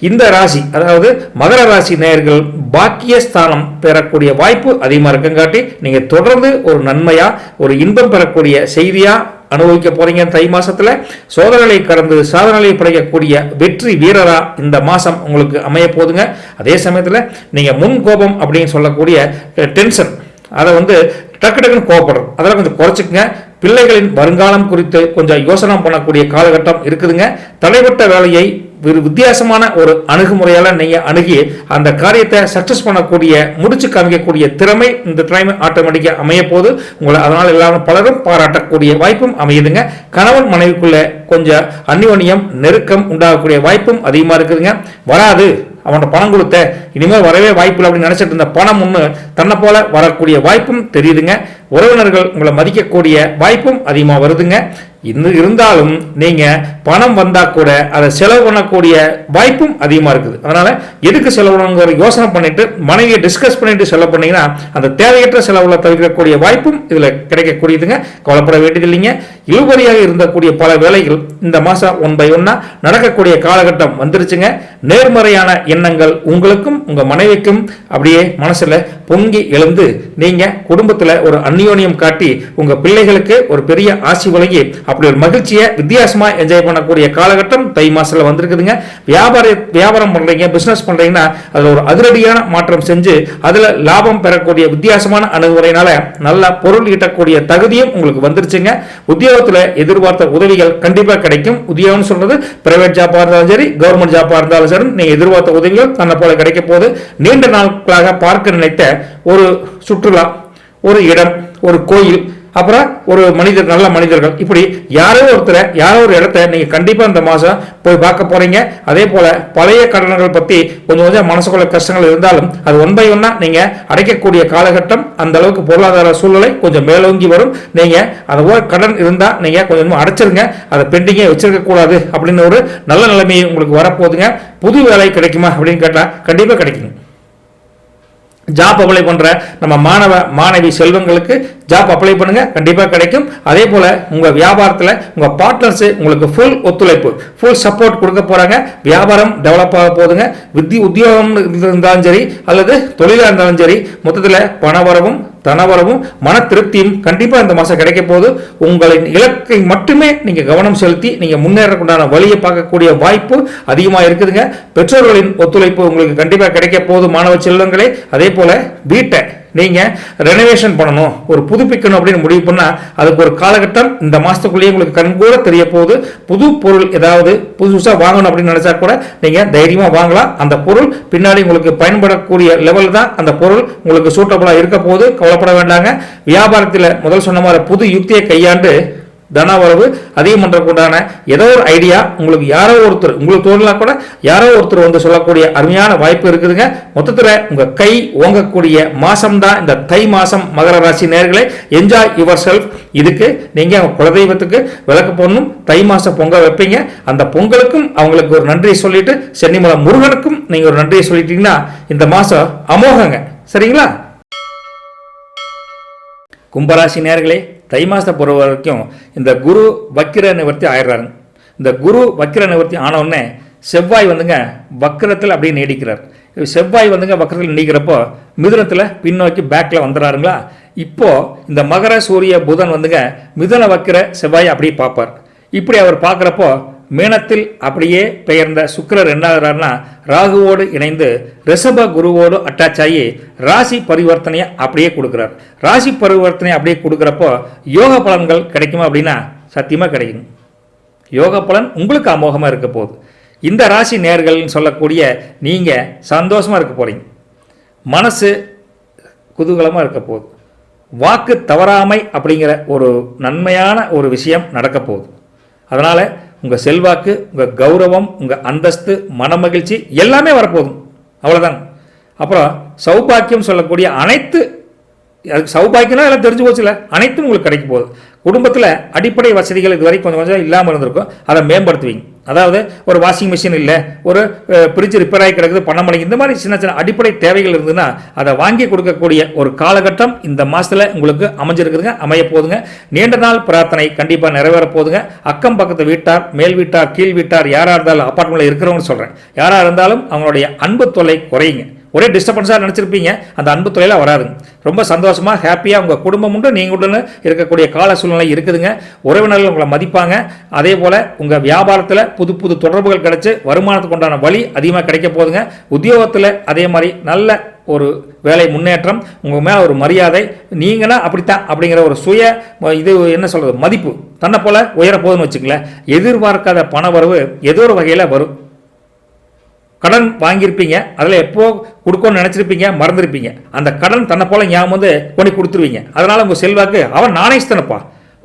இந்த ராசி, அதாவது மகர ராசி நேயர்கள் பாக்கியஸ்தானம் பெறக்கூடிய வாய்ப்பு அதிகமாக இருக்குங்காட்டி நீங்க தொடர்ந்து ஒரு நன்மையா ஒரு இன்பம் பெறக்கூடிய செய்தியா அனுபவிக்க போறீங்க. தை மாசத்துல சோதனைகளை கடந்து சாதனைகளை படைக்கக்கூடிய வெற்றி வீரரா இந்த மாசம் உங்களுக்கு அமைய போதுங்க. அதே சமயத்துல நீங்க முன் கோபம் அப்படின்னு சொல்லக்கூடிய டென்ஷன், அதை டக்குன்னு கோபப்படுறது, அதெல்லாம் கொஞ்சம் குறைச்சிக்கங்க. பிள்ளைகளின் வருங்காலம் குறித்து கொஞ்சம் யோசனை பண்ணக்கூடிய காலகட்டம் இருக்குதுங்க. தடைப்பட்ட வேலையை வித்தியாசமான ஒரு அணுகுமுறையால நீங்க அணுகி அந்த காரியத்தை சக்சஸ் பண்ணக்கூடிய முடிச்சு காமிக்கக்கூடிய திறமை இந்த டைம் ஆட்டோமேட்டிக்கா அமைய போது உங்களை அதனால எல்லாரும் பலரும் பாராட்டக்கூடிய வாய்ப்பும் அமையுதுங்க. கணவன் மனைவிக்குள்ள கொஞ்சம் அந்யோன்யம் நெருக்கம் உண்டாகக்கூடிய வாய்ப்பும் அதிகமா இருக்குதுங்க. வராது அவன் பணம் கொடுத்த இனிமேல் வரவே வாய்ப்பு அப்படின்னு நினைச்சிட்டு இருந்த பணம் ஒன்று தன்னை போல வரக்கூடிய வாய்ப்பும் தெரியுதுங்க. உறவினர்கள் உங்களை மதிக்கக்கூடிய வாய்ப்பும் அதிகமாக வருதுங்க. இருந்தாலும் நீங்க பணம் வந்தா கூட அதை செலவு பண்ணக்கூடிய வாய்ப்பும் அதிகமா இருக்குது. அதனால எதுக்கு செலவு பண்ணணுங்கிற யோசனை பண்ணிட்டு மனைவியை டிஸ்கஸ் பண்ணிட்டு செலவு பண்ணீங்கன்னா அந்த தேவையற்ற செலவுல தவிர்க்கக்கூடிய வாய்ப்பும் இதுல கிடைக்கக்கூடியதுங்க. கவலைப்பட வேண்டியது இல்லைங்க. இழுபறியாக இருந்தக்கூடிய பல வேலைகள் இந்த மாசம் 1 by 1 நடக்கக்கூடிய காலகட்டம் வந்துருச்சுங்க. நேர்மறையான எண்ணங்கள் உங்களுக்கும் உங்க மனைவிக்கும் அப்படியே மனசுல பொங்கி எழுந்து நீங்க குடும்பத்துல ஒரு அந்யோன்யம் காட்டி உங்க பிள்ளைகளுக்கு ஒரு பெரிய ஆசி வழங்கி அப்படி ஒரு மகிழ்ச்சியை வித்தியாசமா என்ஜாய் பண்ணக்கூடிய காலகட்டம் தை மாசத்துல வந்திருக்குதுங்க. வியாபாரம் பண்றீங்க, பிசினஸ் பண்றீங்கன்னா அதுல ஒரு அதிரடியான மாற்றம் செஞ்சு அதுல லாபம் பெறக்கூடிய வித்தியாசமான அணுகுமுறையினால நல்ல பொருள் ஈட்டக்கூடிய தகுதியும் உங்களுக்கு வந்துருச்சுங்க. உத்தியோகத்துல எதிர்பார்த்த உதவிகள் கண்டிப்பா கிடைக்கும். உத்தியோகம் சொல்றது பிரைவேட் ஜாப்பா இருந்தாலும் சரி, கவர்மெண்ட் ஜாப்பா இருந்தாலும் சரி, நீங்க எதிர்பார்த்த உதவிகள் தன்னை போல கிடைக்க போது. நீண்ட நாட்களாக பார்க்க நினைத்த ஒரு சுற்றுலா, ஒரு இடம், ஒரு கோயில், அப்புறம் ஒரு மனிதர், நல்ல மனிதர்கள், இப்படி யாரோ ஒரு இடத்த நீங்க கண்டிப்பா இந்த மாசம் போய் பார்க்க போறீங்க. அதே போல பழைய கடன்கள் பத்தி கொஞ்சம் மனசுக்குள்ள கஷ்டங்கள் இருந்தாலும் அது ஒன் பை ஒன்னா நீங்க அடைக்கக்கூடிய காலகட்டம். அந்த அளவுக்கு பொருளாதார சூழ்நிலை கொஞ்சம் மேலோங்கி வரும். நீங்க அந்த கடன் இருந்தா நீங்க கொஞ்சம் அடைச்சிருங்க, அதை பெண்டிங்கே வச்சிருக்க கூடாது அப்படின்னு ஒரு நல்ல நிலைமை உங்களுக்கு வரப்போகுதுங்க. புது வேலை கிடைக்குமா அப்படின்னு கேட்டா கண்டிப்பா கிடைக்கும். ஜாப் அப்ளை பண்ற நம்ம மாணவி செல்வங்களுக்கு ஜாப் அப்ளை பண்ணுங்க, கண்டிப்பா கிடைக்கும். அதே போல உங்க வியாபாரத்துல உங்க பார்ட்னர்ஸ் உங்களுக்கு ஃபுல் ஒத்துழைப்பு, ஃபுல் சப்போர்ட் கொடுக்க போறாங்க. வியாபாரம் டெவலப் ஆக போகுதுங்க. உத்தியோகம் இருந்தாலும் சரி அல்லது தொழிலா இருந்தாலும் சரி, மொத்தத்துல பணவரவும் தனவரவும் மன திருப்தியும் கண்டிப்பா இந்த மாசம் கிடைக்க போது. உங்களின் இலக்கை மட்டுமே நீங்க கவனம் செலுத்தி நீங்க முன்னேறக்குண்டான வழியை பார்க்கக்கூடிய வாய்ப்பு அதிகமா இருக்குதுங்க. பெற்றோர்களின் ஒத்துழைப்பு உங்களுக்கு கண்டிப்பா கிடைக்க போது மாணவ செல்வங்களே. அதே போல வீட்டை நீங்க ரெனோவேஷன் பண்ணணும், ஒரு புதுப்பிக்கணும் அப்படின்னு முடிவு பண்ணா அதுக்கு ஒரு காலகட்டம் இந்த மாசத்துக்குள்ளேயே உங்களுக்கு கண்கூட தெரிய போகுது. புது பொருள் ஏதாவது புதுசா வாங்கணும் அப்படின்னு நினைச்சா கூட நீங்க தைரியமா வாங்கலாம். அந்த பொருள் பின்னாடி உங்களுக்கு பயன்படக்கூடிய லெவல் தான் அந்த பொருள் உங்களுக்கு சூட்டபிளா இருக்க போது. கவலைப்பட வேண்டாங்க. வியாபாரத்தில் முதல் சொன்ன மாதிரி புது யுக்தியை கையாண்டு தனவரவு அதிகம் பண்றதுக்குண்டான ஏதோ ஒரு ஐடியா உங்களுக்கு யாரோ ஒருத்தர், உங்களுக்கு தோணலா கூட யாரோ ஒருத்தர் வந்து சொல்லக்கூடிய அருமையான வாய்ப்பு இருக்குதுங்க. மொத்தத்துல உங்க கை ஓங்கக்கூடிய மாசம் தான் இந்த தை மாசம். மகர ராசி நேயர்களே, என்ஜாய் யுவர் செல்ஃப். இதுக்கு நீங்க குலதெய்வத்துக்கு விளக்கு போடணும். தை மாசம் பொங்கல் வைப்பீங்க, அந்த பொங்கலுக்கும் அவங்களுக்கு ஒரு நன்றியை சொல்லிட்டு சென்னிமலை முருகனுக்கும் நீங்க ஒரு நன்றியை சொல்லிட்டீங்கன்னா இந்த மாசம் அமோகங்க. சரிங்களா? கும்பராசி நேயர்களே, தை மாசத்தை பொறுத்த வரைக்கும் இந்த குரு வக்கிர நிவர்த்தி ஆயிடுறாருங்க. இந்த குரு வக்கிர நிவர்த்தி ஆனவுடனே செவ்வாய் வந்துங்க வக்கிரத்தில் அப்படியே நீடிக்கிறார். செவ்வாய் வந்துங்க வக்கிரத்தில் நீக்கிறப்போ மிதுனத்தில் பின்னோக்கி பேக்ல வந்துடுறாருங்களா. இப்போ இந்த மகர சூரிய புதன் வந்துங்க மிதுன வக்கிர செவ்வாய் அப்படியே பார்ப்பார். இப்படி அவர் பார்க்குறப்போ மீனத்தில் அப்படியே பெயர்ந்த சுக்கிரர் என்ன ஆகிறார்னா ராகுவோடு இணைந்து ரிஷப குருவோடு அட்டாச் ஆகி ராசி பரிவர்த்தனையை அப்படியே கொடுக்குறார். ராசி பரிவர்த்தனை அப்படியே கொடுக்குறப்போ யோக பலன்கள் கிடைக்குமா அப்படின்னா சத்தியமாக கிடைக்கும். யோக பலன் உங்களுக்கு அமோகமாக இருக்க போகுது. இந்த ராசி நேர்கள்னு சொல்லக்கூடிய நீங்கள் சந்தோஷமாக இருக்க போகிறீங்க. மனசு குதூகலமாக இருக்க போகுது. வாக்கு தவறாமை அப்படிங்கிற ஒரு நன்மையான ஒரு விஷயம் நடக்க போகுது. அதனால் உங்கள் செல்வாக்கு, உங்கள் கௌரவம், உங்கள் அந்தஸ்து, மனமகிழ்ச்சி எல்லாமே வரப்போதும். அவ்வளோதான். அப்புறம் சௌபாக்கியம் சொல்லக்கூடிய அனைத்து, அதுக்கு சௌபாக்கியம்னா எல்லாம் தெரிஞ்சு போச்சுல, அனைத்தும் உங்களுக்கு கிடைக்க போகுது. குடும்பத்தில் அடிப்படை வசதிகள் இதுவரை கொஞ்சம் இல்லாமல் இருந்திருக்கும், அதை மேம்படுத்துவீங்க. அதாவது ஒரு வாஷிங் மிஷின் இல்லை, ஒரு ஃப்ரிட்ஜ் ரிப்பேர் ஆகி கிடக்குது, பண்ண முடியும், இந்த மாதிரி சின்ன சின்ன அடிப்படை தேவைகள் இருந்ததுன்னா அதை வாங்கி கொடுக்கக்கூடிய ஒரு காலகட்டம் இந்த மாதத்தில் உங்களுக்கு அமைஞ்சிருக்குதுங்க, அமைய போதுங்க. நீண்ட நாள் பிரார்த்தனை கண்டிப்பாக நிறைவேற போதுங்க. அக்கம் பக்கத்து வீட்டார், மேல் வீட்டார், கீழ் வீட்டார், யாராக இருந்தாலும் அப்பார்ட்மெண்ட்டில் இருக்கிறவங்க சொல்கிறேன், யாராக இருந்தாலும் அவங்களுடைய அன்பு தொல்லை குறையுங்க. ஒரே டிஸ்டர்பன்ஸாக நினச்சிருப்பீங்க, அந்த அன்பு தொழிலாக வராதுங்க. ரொம்ப சந்தோஷமாக ஹாப்பியாக உங்கள் குடும்பம் உண்டு, நீங்கள் உண்டு இருக்கக்கூடிய கால சூழ்நிலை இருக்குதுங்க. உறவினர்கள் உங்களை மதிப்பாங்க. அதே போல் உங்கள் வியாபாரத்தில் புது புது தொடர்புகள் கிடைச்சி வருமானத்துக்கு உண்டான வழி அதிகமாக கிடைக்க போகுதுங்க. உத்தியோகத்தில் அதே மாதிரி நல்ல ஒரு வேலை முன்னேற்றம், உங்கள் மேலே ஒரு மரியாதை, நீங்கன்னா அப்படித்தான் அப்படிங்கிற ஒரு சுய இது என்ன சொல்கிறது மதிப்பு தன்னை போல் உயர போகுதுன்னு வச்சுக்கங்களேன். எதிர்பார்க்காத பண வரவு ஏதோ ஒரு வகையில் வரும். கடன் வாங்கியிருப்பீங்க, அதில் எப்போ கொடுக்கணும்னு நினச்சிருப்பீங்க, மறந்துருப்பீங்க. அந்த கடன் தன்னை போல ஞாபகம் வந்து கொண்டு கொடுத்துருவீங்க. அதனால் உங்கள் செல்வாக்கு அவன் நானே தானப்பா,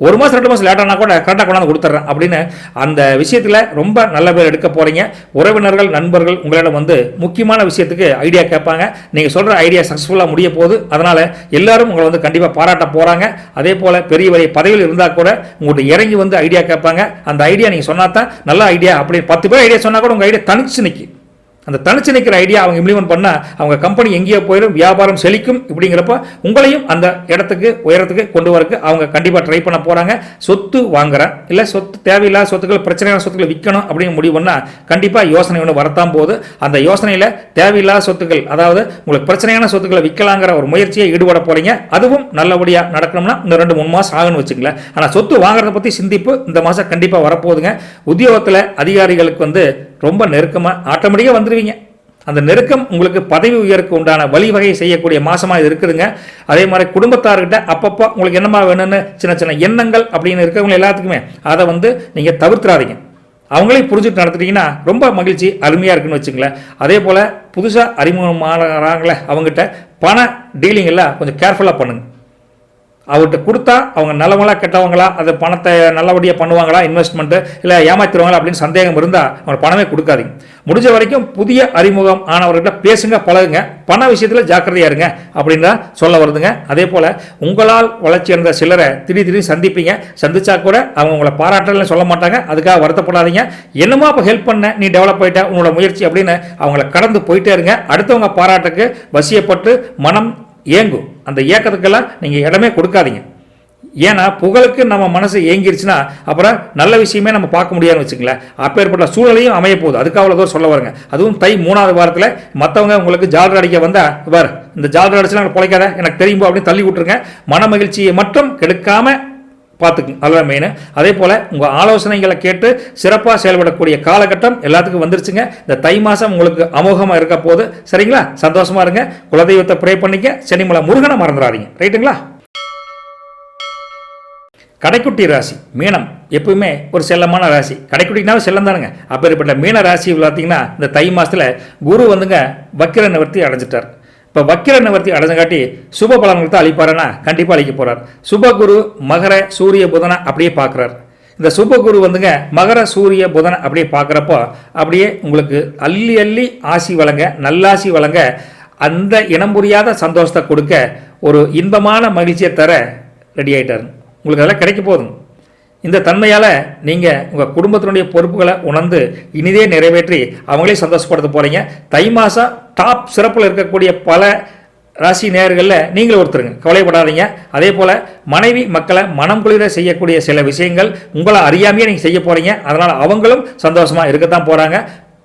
1 மாதம் 2 மாதம் லேட்டானா கூட கரெக்டாக கொண்டாந்து கொடுத்துட்றேன் அப்படின்னு அந்த விஷயத்தில் ரொம்ப நல்ல பேர் எடுக்க போகிறீங்க. உறவினர்கள், நண்பர்கள் உங்களிடம் வந்து முக்கியமான விஷயத்துக்கு ஐடியா கேட்பாங்க. நீங்கள் சொல்கிற ஐடியா சக்ஸஸ்ஃபுல்லாக முடிய போகுது. அதனால் எல்லாரும் உங்களை வந்து கண்டிப்பாக பாராட்ட போகிறாங்க. அதே போல் பெரிய பெரிய பதவியில் இருந்தால் கூட உங்கள்கிட்ட இறங்கி வந்து ஐடியா கேட்பாங்க. அந்த ஐடியா நீங்கள் சொன்னா தான் நல்ல ஐடியா. அப்படி 10 பேர் ஐடியா சொன்னால் கூட உங்கள் ஐடியா தனிச்சு நிற்கி. அந்த தனிச்சு நிற்கிற ஐடியா அவங்க இம்ப்ளிமெண்ட் பண்ணால் அவங்க கம்பெனி எங்கேயோ போயிடும், வியாபாரம் செழிக்கும். இப்படிங்கிறப்ப உங்களையும் அந்த இடத்துக்கு உயரத்துக்கு கொண்டு வரக்கு அவங்க கண்டிப்பாக ட்ரை பண்ண போகிறாங்க. சொத்து வாங்குறேன் இல்லை சொத்து தேவையில்லாத சொத்துக்கள் பிரச்சனையான சொத்துக்களை விற்கணும் அப்படின்னு முடிவு பண்ணால் கண்டிப்பாக யோசனை ஒன்று வரத்தான் போது. அந்த யோசனையில் தேவையில்லாத சொத்துக்கள், அதாவது உங்களுக்கு பிரச்சனையான சொத்துக்களை விற்கலாங்கிற ஒரு முயற்சியை ஈடுபட போறீங்க. அதுவும் நல்லபடியாக நடக்கணும்னா இந்த 2-3 மாதம் ஆகுன்னு வச்சுங்களேன். ஆனால் சொத்து வாங்குறத பற்றி சிந்திப்பு இந்த மாதம் கண்டிப்பாக வரப்போகுதுங்க. உத்தியோகத்தில் அதிகாரிகளுக்கு ரொம்ப நெருக்கமாக ஆட்டோமேட்டிக்காக வந்துடுவீங்க. அந்த நெருக்கம் உங்களுக்கு பதவி உயருக்கு உண்டான வழிவகை செய்யக்கூடிய மாசமா இது இருக்குதுங்க. அதே மாதிரி குடும்பத்தார்கிட்ட அப்பப்போ உங்களுக்கு என்னமா வேணும்னு சின்ன சின்ன எண்ணங்கள் அப்படின்னு இருக்கிறவங்க எல்லாத்துக்குமே அதை நீங்க தவிர்த்துறாதீங்க. அவங்களே புரிஞ்சுட்டு நடத்துட்டீங்கன்னா ரொம்ப மகிழ்ச்சி, அருமையாக இருக்குன்னு வச்சுங்களேன். அதே போல் புதுசாக அறிமுகமாகறாங்களே அவங்ககிட்ட பண டீலிங் எல்லாம் கொஞ்சம் கேர்ஃபுல்லாக பண்ணுங்க. அவர்கிட்ட கொடுத்தா அவங்க நல்லவங்களா கெட்டவங்களா, அது பணத்தை நல்லபடியாக பண்ணுவாங்களா, இன்வெஸ்ட்மெண்ட்டு இல்லை ஏமாத்திடுவாங்களா அப்படின்னு சந்தேகம் இருந்தால் அவங்க பணமே கொடுக்காதீங்க. முடிஞ்ச வரைக்கும் புதிய அறிமுகம் ஆனவர்கிட்ட பேசுங்க, பழகுங்க, பண விஷயத்தில் ஜாக்கிரதையாக இருங்க அப்படின்னு தான் சொல்ல வருதுங்க. அதே போல் உங்களால் வளர்ச்சி அடைந்த சிலரை திடீர்னு சந்திப்பீங்க. சந்திச்சா கூட அவங்க உங்களை பாராட்டலன்னு சொல்ல மாட்டாங்க. அதுக்காக வருத்தப்படாதீங்க. என்னமோ அப்போ ஹெல்ப் பண்ண, நீ டெவலப் ஆகிட்ட, உன்னோட முயற்சி அப்படின்னு அவங்கள கடந்து போயிட்டே இருங்க. அடுத்தவங்க பாராட்டுக்கு வசியப்பட்டு மனம் ஏங்கும். அந்த ஏக்கத்துக்கெல்லாம் நீங்கள் இடமே கொடுக்காதீங்க. ஏன்னா புகழுக்கு நம்ம மனசு ஏங்கிருச்சுன்னா அப்புறம் நல்ல விஷயமே நம்ம பார்க்க முடியாதுன்னு வச்சுங்களேன். அப்பேற்பட்ட சூழ்நிலையும் அமைய போகுது. அதுக்கு அவ்வளோ சொல்ல வருங்க. அதுவும் தை 3வது வாரத்தில் மற்றவங்க உங்களுக்கு ஜாலர் அடிக்க வந்தால், இவர் இந்த ஜாலர் அடிச்சுலாம் எனக்கு பிழைக்காத, எனக்கு தெரியும்போ அப்படின்னு தள்ளி விட்டுருங்க. மன மகிழ்ச்சியை மட்டும் கெடுக்காம பார்த்துக்குங்க, அதுதான் மெயின். அதே போல் உங்கள் ஆலோசனைகளை கேட்டு சிறப்பாக செயல்படக்கூடிய காலகட்டம் எல்லாத்துக்கும் வந்துருச்சுங்க. இந்த தை மாதம் உங்களுக்கு அமோகமாக இருக்க போது. சரிங்களா? சந்தோஷமாக இருங்க. குலதெய்வத்தை ப்ரே பண்ணிக்க. சனிமலை முருகனை மறந்துடாதீங்க. ரைட்டுங்களா? கடைக்குட்டி ராசி மீனம் எப்பவுமே ஒரு செல்லமான ராசி. கடைக்குட்டினாலும் செல்லம் தானுங்க. அப்பேற்பட்ட மீன ராசி பார்த்தீங்கன்னா இந்த தை மாதத்தில் குரு வக்கிர நிவர்த்தி அடைஞ்சிட்டார். இப்போ வக்கிர நிவர்த்தி அடைஞ்சங்காட்டி சுப பலன்கள் தான் அளிப்பாருன்னா கண்டிப்பாக அளிக்க போகிறார். சுபகுரு மகர சூரிய புதனை அப்படியே பார்க்குறார். இந்த சுபகுரு மகர சூரிய புதனை அப்படியே பார்க்குறப்போ அப்படியே உங்களுக்கு அள்ளி அள்ளி ஆசி வழங்க, நல்லாசி வழங்க, அந்த இனம் புரியாத சந்தோஷத்தை கொடுக்க, ஒரு இன்பமான மகிழ்ச்சியை தர ரெடி ஆகிட்டாரு. உங்களுக்கு அதெல்லாம் கிடைக்க போதும். இந்த தன்மையால் நீங்கள் உங்கள் குடும்பத்தினுடைய பொறுப்புகளை உணர்ந்து இனிதே நிறைவேற்றி அவங்களே சந்தோஷப்படுத்த போகிறீங்க. தை மாதம் டாப் சிறப்பில் இருக்கக்கூடிய பல ராசி நேயர்களில் நீங்களும் ஒருத்தருங்க. கவலைப்படாதீங்க. அதே போல் மனைவி மக்களை மனம் குளிர செய்யக்கூடிய சில விஷயங்கள் உங்களை அறியாமையே நீங்கள் செய்ய போகிறீங்க. அதனால் அவங்களும் சந்தோஷமாக இருக்கத்தான் போகிறாங்க.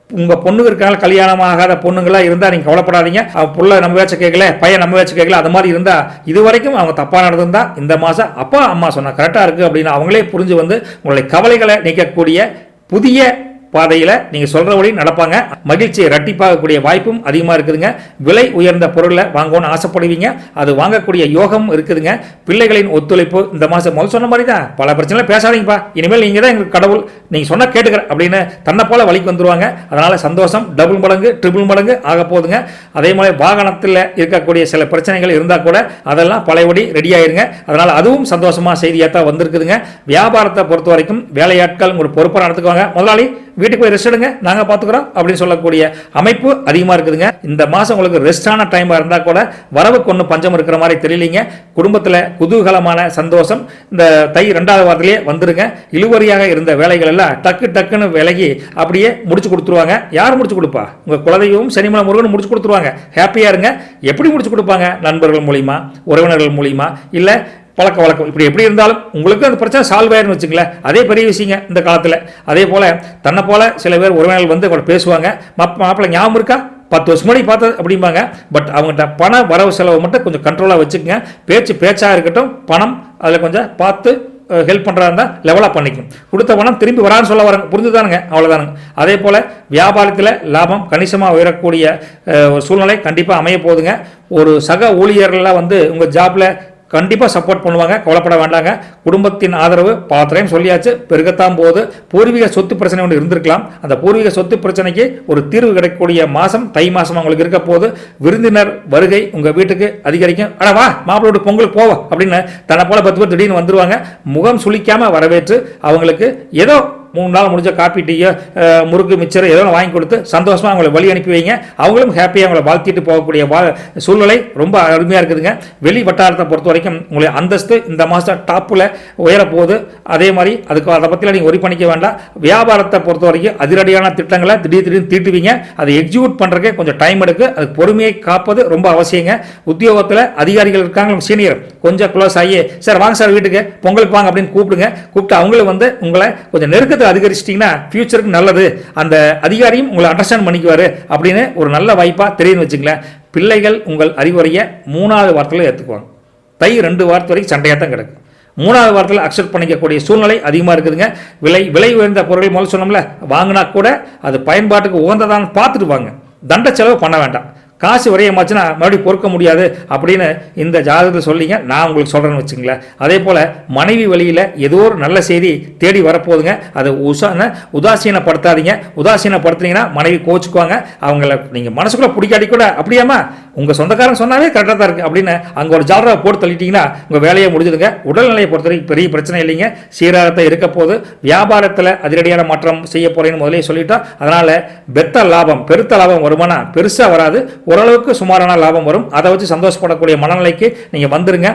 உங்கள் பொண்ணுங்க இருக்காங்க, கல்யாணம் ஆகாத பொண்ணுங்களாக இருந்தால் நீங்கள் கவலைப்படாதீங்க. அவன் புள்ள நம்ம வேச்சு கேட்கல, பையன் நம்ம வேச்சு கேட்கல, அது மாதிரி இருந்தால் இது வரைக்கும் அவங்க தப்பாக நடந்திருந்தா இந்த மாதம் அப்பா அம்மா சொன்னால் கரெக்டாக இருக்குது அப்படின்னு அவங்களே புரிஞ்சு உங்களுடைய கவலைகளை நீக்கக்கூடிய புதிய பாதையில் நீங்கள் சொல்கிறபடி நடப்பாங்க. மகிழ்ச்சியை இரட்டிப்பாகக்கூடிய வாய்ப்பும் அதிகமாக இருக்குதுங்க. விலை உயர்ந்த பொருளை வாங்கணும்னு ஆசைப்படுவீங்க. அது வாங்கக்கூடிய யோகம் இருக்குதுங்க. பிள்ளைகளின் ஒத்துழைப்பு இந்த மாதம் முதல் சொன்ன மாதிரி தான். பல பிரச்சனைலாம் பேசாதீங்கப்பா, இனிமேல் நீங்கள் தான் எங்களுக்கு கடவுள், நீங்கள் சொன்னால் கேட்டுக்கிற அப்படின்னு தன்னை போல வழிக்கு வந்துடுவாங்க. அதனால் சந்தோஷம் டபுள் மடங்கு ட்ரிபிள் மடங்கு ஆக போகுதுங்க. அதே மாதிரி வாகனத்தில் இருக்கக்கூடிய சில பிரச்சனைகள் இருந்தால் கூட அதெல்லாம் பழையபடி ரெடி ஆயிருங்க. அதனால் அதுவும் சந்தோஷமாக செய்தியாக தான் வந்திருக்குதுங்க. வியாபாரத்தை பொறுத்த வரைக்கும் வேலையாட்கள் ஒரு பொறுப்பாக நடத்துக்குவாங்க. முதலாளி வீட்டுக்கு போய் ரெஸ்ட் எடுங்க, நாங்கள் பார்த்துக்குறோம் அப்படின்னு சொல்லக்கூடிய அமைப்பு அதிகமாக இருக்குதுங்க. இந்த மாதம் உங்களுக்கு ரெஸ்டான டைமாக இருந்தால் கூட வரவுக்கு ஒன்றும் பஞ்சம் இருக்கிற மாதிரி தெரியலீங்க. குடும்பத்தில் குதூகலமான சந்தோஷம் இந்த தை 2வது வாரத்திலேயே வந்துருங்க. இழுவறியாக இருந்த வேலைகள் எல்லாம் டக்குன்னு விலகி அப்படியே முடிச்சு கொடுத்துருவாங்க. யார் முடிச்சு கொடுப்பா? உங்கள் குலதெய்வம் சனிமலை முருகன் முடிச்சு கொடுத்துருவாங்க. ஹாப்பியாக இருங்க. எப்படி முடிச்சு கொடுப்பாங்க? நண்பர்கள் மூலிமா, உறவினர்கள் மூலிமா, இல்லை பழக்க வழக்கம், இப்படி எப்படி இருந்தாலும் உங்களுக்கு அந்த பிரச்சனை சால்வ் ஆயிருன்னு வச்சுங்களேன். அதே பெரிய விஷயங்க இந்த காலத்தில். அதே போல் தன்னை போல் சில பேர் உறவினர்கள் கூட பேசுவாங்க. மாப்பிள்ளை ஞாபகம் இருக்கா, 10 வருஷம் முன்னாடி பார்த்தது அப்படிம்பாங்க. பட் அவங்ககிட்ட பண வரவு செலவு மட்டும் கொஞ்சம் கண்ட்ரோலாக வச்சுக்கோங்க. பேச்சாக இருக்கட்டும், பணம் அதில் கொஞ்சம் பார்த்து ஹெல்ப் பண்ணுறதா இருந்தால் லெவலாக பண்ணிக்கும். கொடுத்த பணம் திரும்பி வரான்னு சொல்ல வராங்க, புரிஞ்சுதானுங்க, அவ்வளோதானுங்க. அதே போல் வியாபாரத்தில் லாபம் கணிசமாக உயரக்கூடிய ஒரு சூழ்நிலை கண்டிப்பாக அமைய போகுதுங்க. ஒரு சக ஊழியர்கள்லாம் உங்கள் ஜாப்பில் கண்டிப்பாக சப்போர்ட் பண்ணுவாங்க. கவலைப்பட வேண்டாங்க. குடும்பத்தின் ஆதரவு பாத்திரையும் சொல்லியாச்சு, பெருகத்தான் போது. பூர்வீக சொத்து பிரச்சனை ஒன்று இருந்திருக்கலாம். அந்த பூர்வீக சொத்து பிரச்சனைக்கு ஒரு தீர்வு கிடைக்கக்கூடிய மாதம் தை மாதம் உங்களுக்கு இருக்க போது. விருந்தினர் வருகை உங்கள் வீட்டுக்கு அதிகரிக்கும். ஆனால் வா மாப்பிள்ளோட பொங்கலுக்கு போவோம் அப்படின்னு தன்னை போல 10 பேர் திடீர்னு வந்துருவாங்க. முகம் சுளிக்காமல் வரவேற்று அவங்களுக்கு ஏதோ 3 நாள் முடிஞ்ச காப்பி டீயோ முறுக்கு மிச்சர் ஏதோ வாங்கி கொடுத்து சந்தோஷமாக அவங்களை வழி அனுப்பி வைங்க. அவங்களும் ஹாப்பியாக அவங்களை வாழ்த்திட்டு போகக்கூடிய சூழ்நிலை ரொம்ப அருமையாக இருக்குதுங்க. வெளி வட்டாரத்தை பொறுத்த வரைக்கும் உங்களுடைய அந்தஸ்து இந்த மாதம் டாப்பில் உயரப்போகுது. அதே மாதிரி அதை பற்றிலாம் நீங்கள் ஒரி பண்ணிக்க வேண்டாம். வியாபாரத்தை பொறுத்த வரைக்கும் அதிரடியான திட்டங்களை திடீர்னு தீட்டுவீங்க. அதை எக்ஸிக்யூட் பண்ணுறதுக்கே கொஞ்சம் டைம் எடுக்கு. அதுக்கு பொறுமையை காப்பது ரொம்ப அவசியங்க. உத்தியோகத்தில் அதிகாரிகள் இருக்காங்க, சீனியர் கொஞ்சம் க்ளோஸ் ஆகி சார் வாங்க சார் வீட்டுக்கு பொங்கலுக்கு வாங்க அப்படின்னு கூப்பிட்டு அவங்களும் உங்களை கொஞ்சம் நெருக்கத்தை அதிகரிச்சிட்டிங்கன்னா ஃபியூச்சருக்கு நல்லது. அந்த அதிகாரியும் உங்களை அண்டர்ஸ்டாண்ட் பண்ணிக்குவார் அப்படின்னு ஒரு நல்ல வாய்ப்பாக தெரியும்னு வச்சுங்களேன். பிள்ளைகள் உங்கள் அறிவுரையை 3வது வாரத்தில் ஏற்றுக்குவாங்க. தை 2 வாரத்து வரைக்கும் சண்டையாக தான் கிடக்கும். 3வது வாரத்தில் அக்செப்ட் பண்ணிக்கக்கூடிய சூழ்நிலை அதிகமாக இருக்குதுங்க. விலை உயர்ந்த பொருட்கள் முதல்ல சொன்னோம்ல, வாங்கினா கூட அது பயன்பாட்டுக்கு உகந்ததான்னு பார்த்துட்டு வாங்க. தண்ட செலவு பண்ண வேண்டாம். காசு விரயமாச்சுன்னா மறுபடியும் பொறுக்க முடியாது அப்படின்னு இந்த ஜாதகத்தில் சொல்லிங்க. நான் உங்களுக்கு சொல்கிறேன்னு வச்சுங்களேன். அதே போல் மனைவி வழியில் ஏதோ ஒரு நல்ல செய்தி தேடி வரப்போகுதுங்க. அதை உதாசீனப்படுத்தாதீங்க. உதாசீனப்படுத்துனீங்கன்னா மனைவி கோச்சுக்குவாங்க. அவங்கள நீங்கள் மனசுக்குள்ளே பிடிக்காட்டி கூட அப்படியாமா உங்கள் சொந்தக்காரங்க சொன்னாலே கரெக்டாக தான் இருக்குது அப்படின்னு அங்கே ஒரு ஜாலராக போட்டு தள்ளிட்டீங்கன்னா உங்கள் வேலையை முடிஞ்சுதுங்க. உடல்நிலையை பொறுத்த வரைக்கும் பெரிய பிரச்சனை இல்லைங்க. சீராகத்தை இருக்க போது வியாபாரத்தில் அதிரடியான மாற்றம் செய்ய போகிறேன்னு முதலே சொல்லிட்டோம். அதனால் பெருத்த லாபம் வருமானா பெருசாக வராது, ஓரளவுக்கு சுமாரான லாபம் வரும். அதை வச்சு சந்தோஷப்படக்கூடிய மனநிலைக்கு நீங்கள் வந்துருங்க.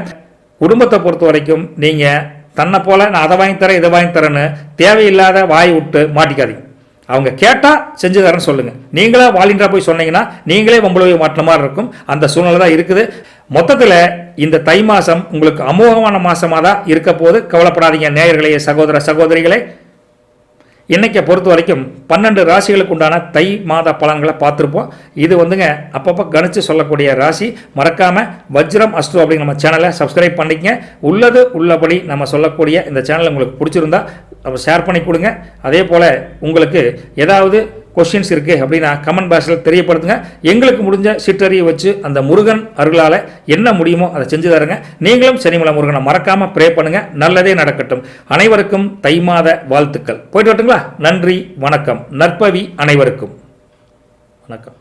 குடும்பத்தை பொறுத்த வரைக்கும் நீங்கள் தன்னை போல நான் அதை வாங்கி தரேன் இதை வாங்கி தரேன்னு தேவையில்லாத வாய் விட்டு மாட்டிக்காதீங்க. அவங்க கேட்டால் செஞ்சு தரேன்னு சொல்லுங்கள். நீங்களா வாலின்றா போய் சொன்னீங்கன்னா நீங்களே வம்பளவை மாட்டின மாதிரி இருக்கும். அந்த சூழ்நிலை தான் இருக்குது. மொத்தத்தில் இந்த தை மாதம் உங்களுக்கு அமோகமான மாதமாக தான் இருக்க போது. கவலைப்படாதீங்க நேயர்களே, சகோதரிகளே. இன்னைக்கு பொறுத்த வரைக்கும் 12 ராசிகளுக்கு உண்டான தை மாத பலன்களை பார்த்துருப்போம். இது அப்பப்போ கணிச்சு சொல்லக்கூடிய ராசி. மறக்காம வஜ்ரம் அஸ்ட்ரோ அப்படிங்கிற நம்ம சேனலை சப்ஸ்கிரைப் பண்ணிக்கங்க. உள்ளபடி நம்ம சொல்லக்கூடிய இந்த சேனல் உங்களுக்கு பிடிச்சிருந்தா ஷேர் பண்ணி கொடுங்க. அதே போல் உங்களுக்கு ஏதாவது கொஸ்டின்ஸ் இருக்குது அப்படின்னா கமெண்ட் பாக்ஸில் தெரியப்படுத்துங்க. எங்களுக்கு முடிஞ்ச சிற்றறியை வச்சு அந்த முருகன் அருளால் என்ன முடியுமோ அதை செஞ்சு தருங்க. நீங்களும் சனிமலை முருகனை மறக்காமல் ப்ரே பண்ணுங்கள். நல்லதே நடக்கட்டும். அனைவருக்கும் தை மாத வாழ்த்துக்கள். போயிட்டு வரட்டுங்களா? நன்றி, வணக்கம். நற்பவி அனைவருக்கும். வணக்கம்.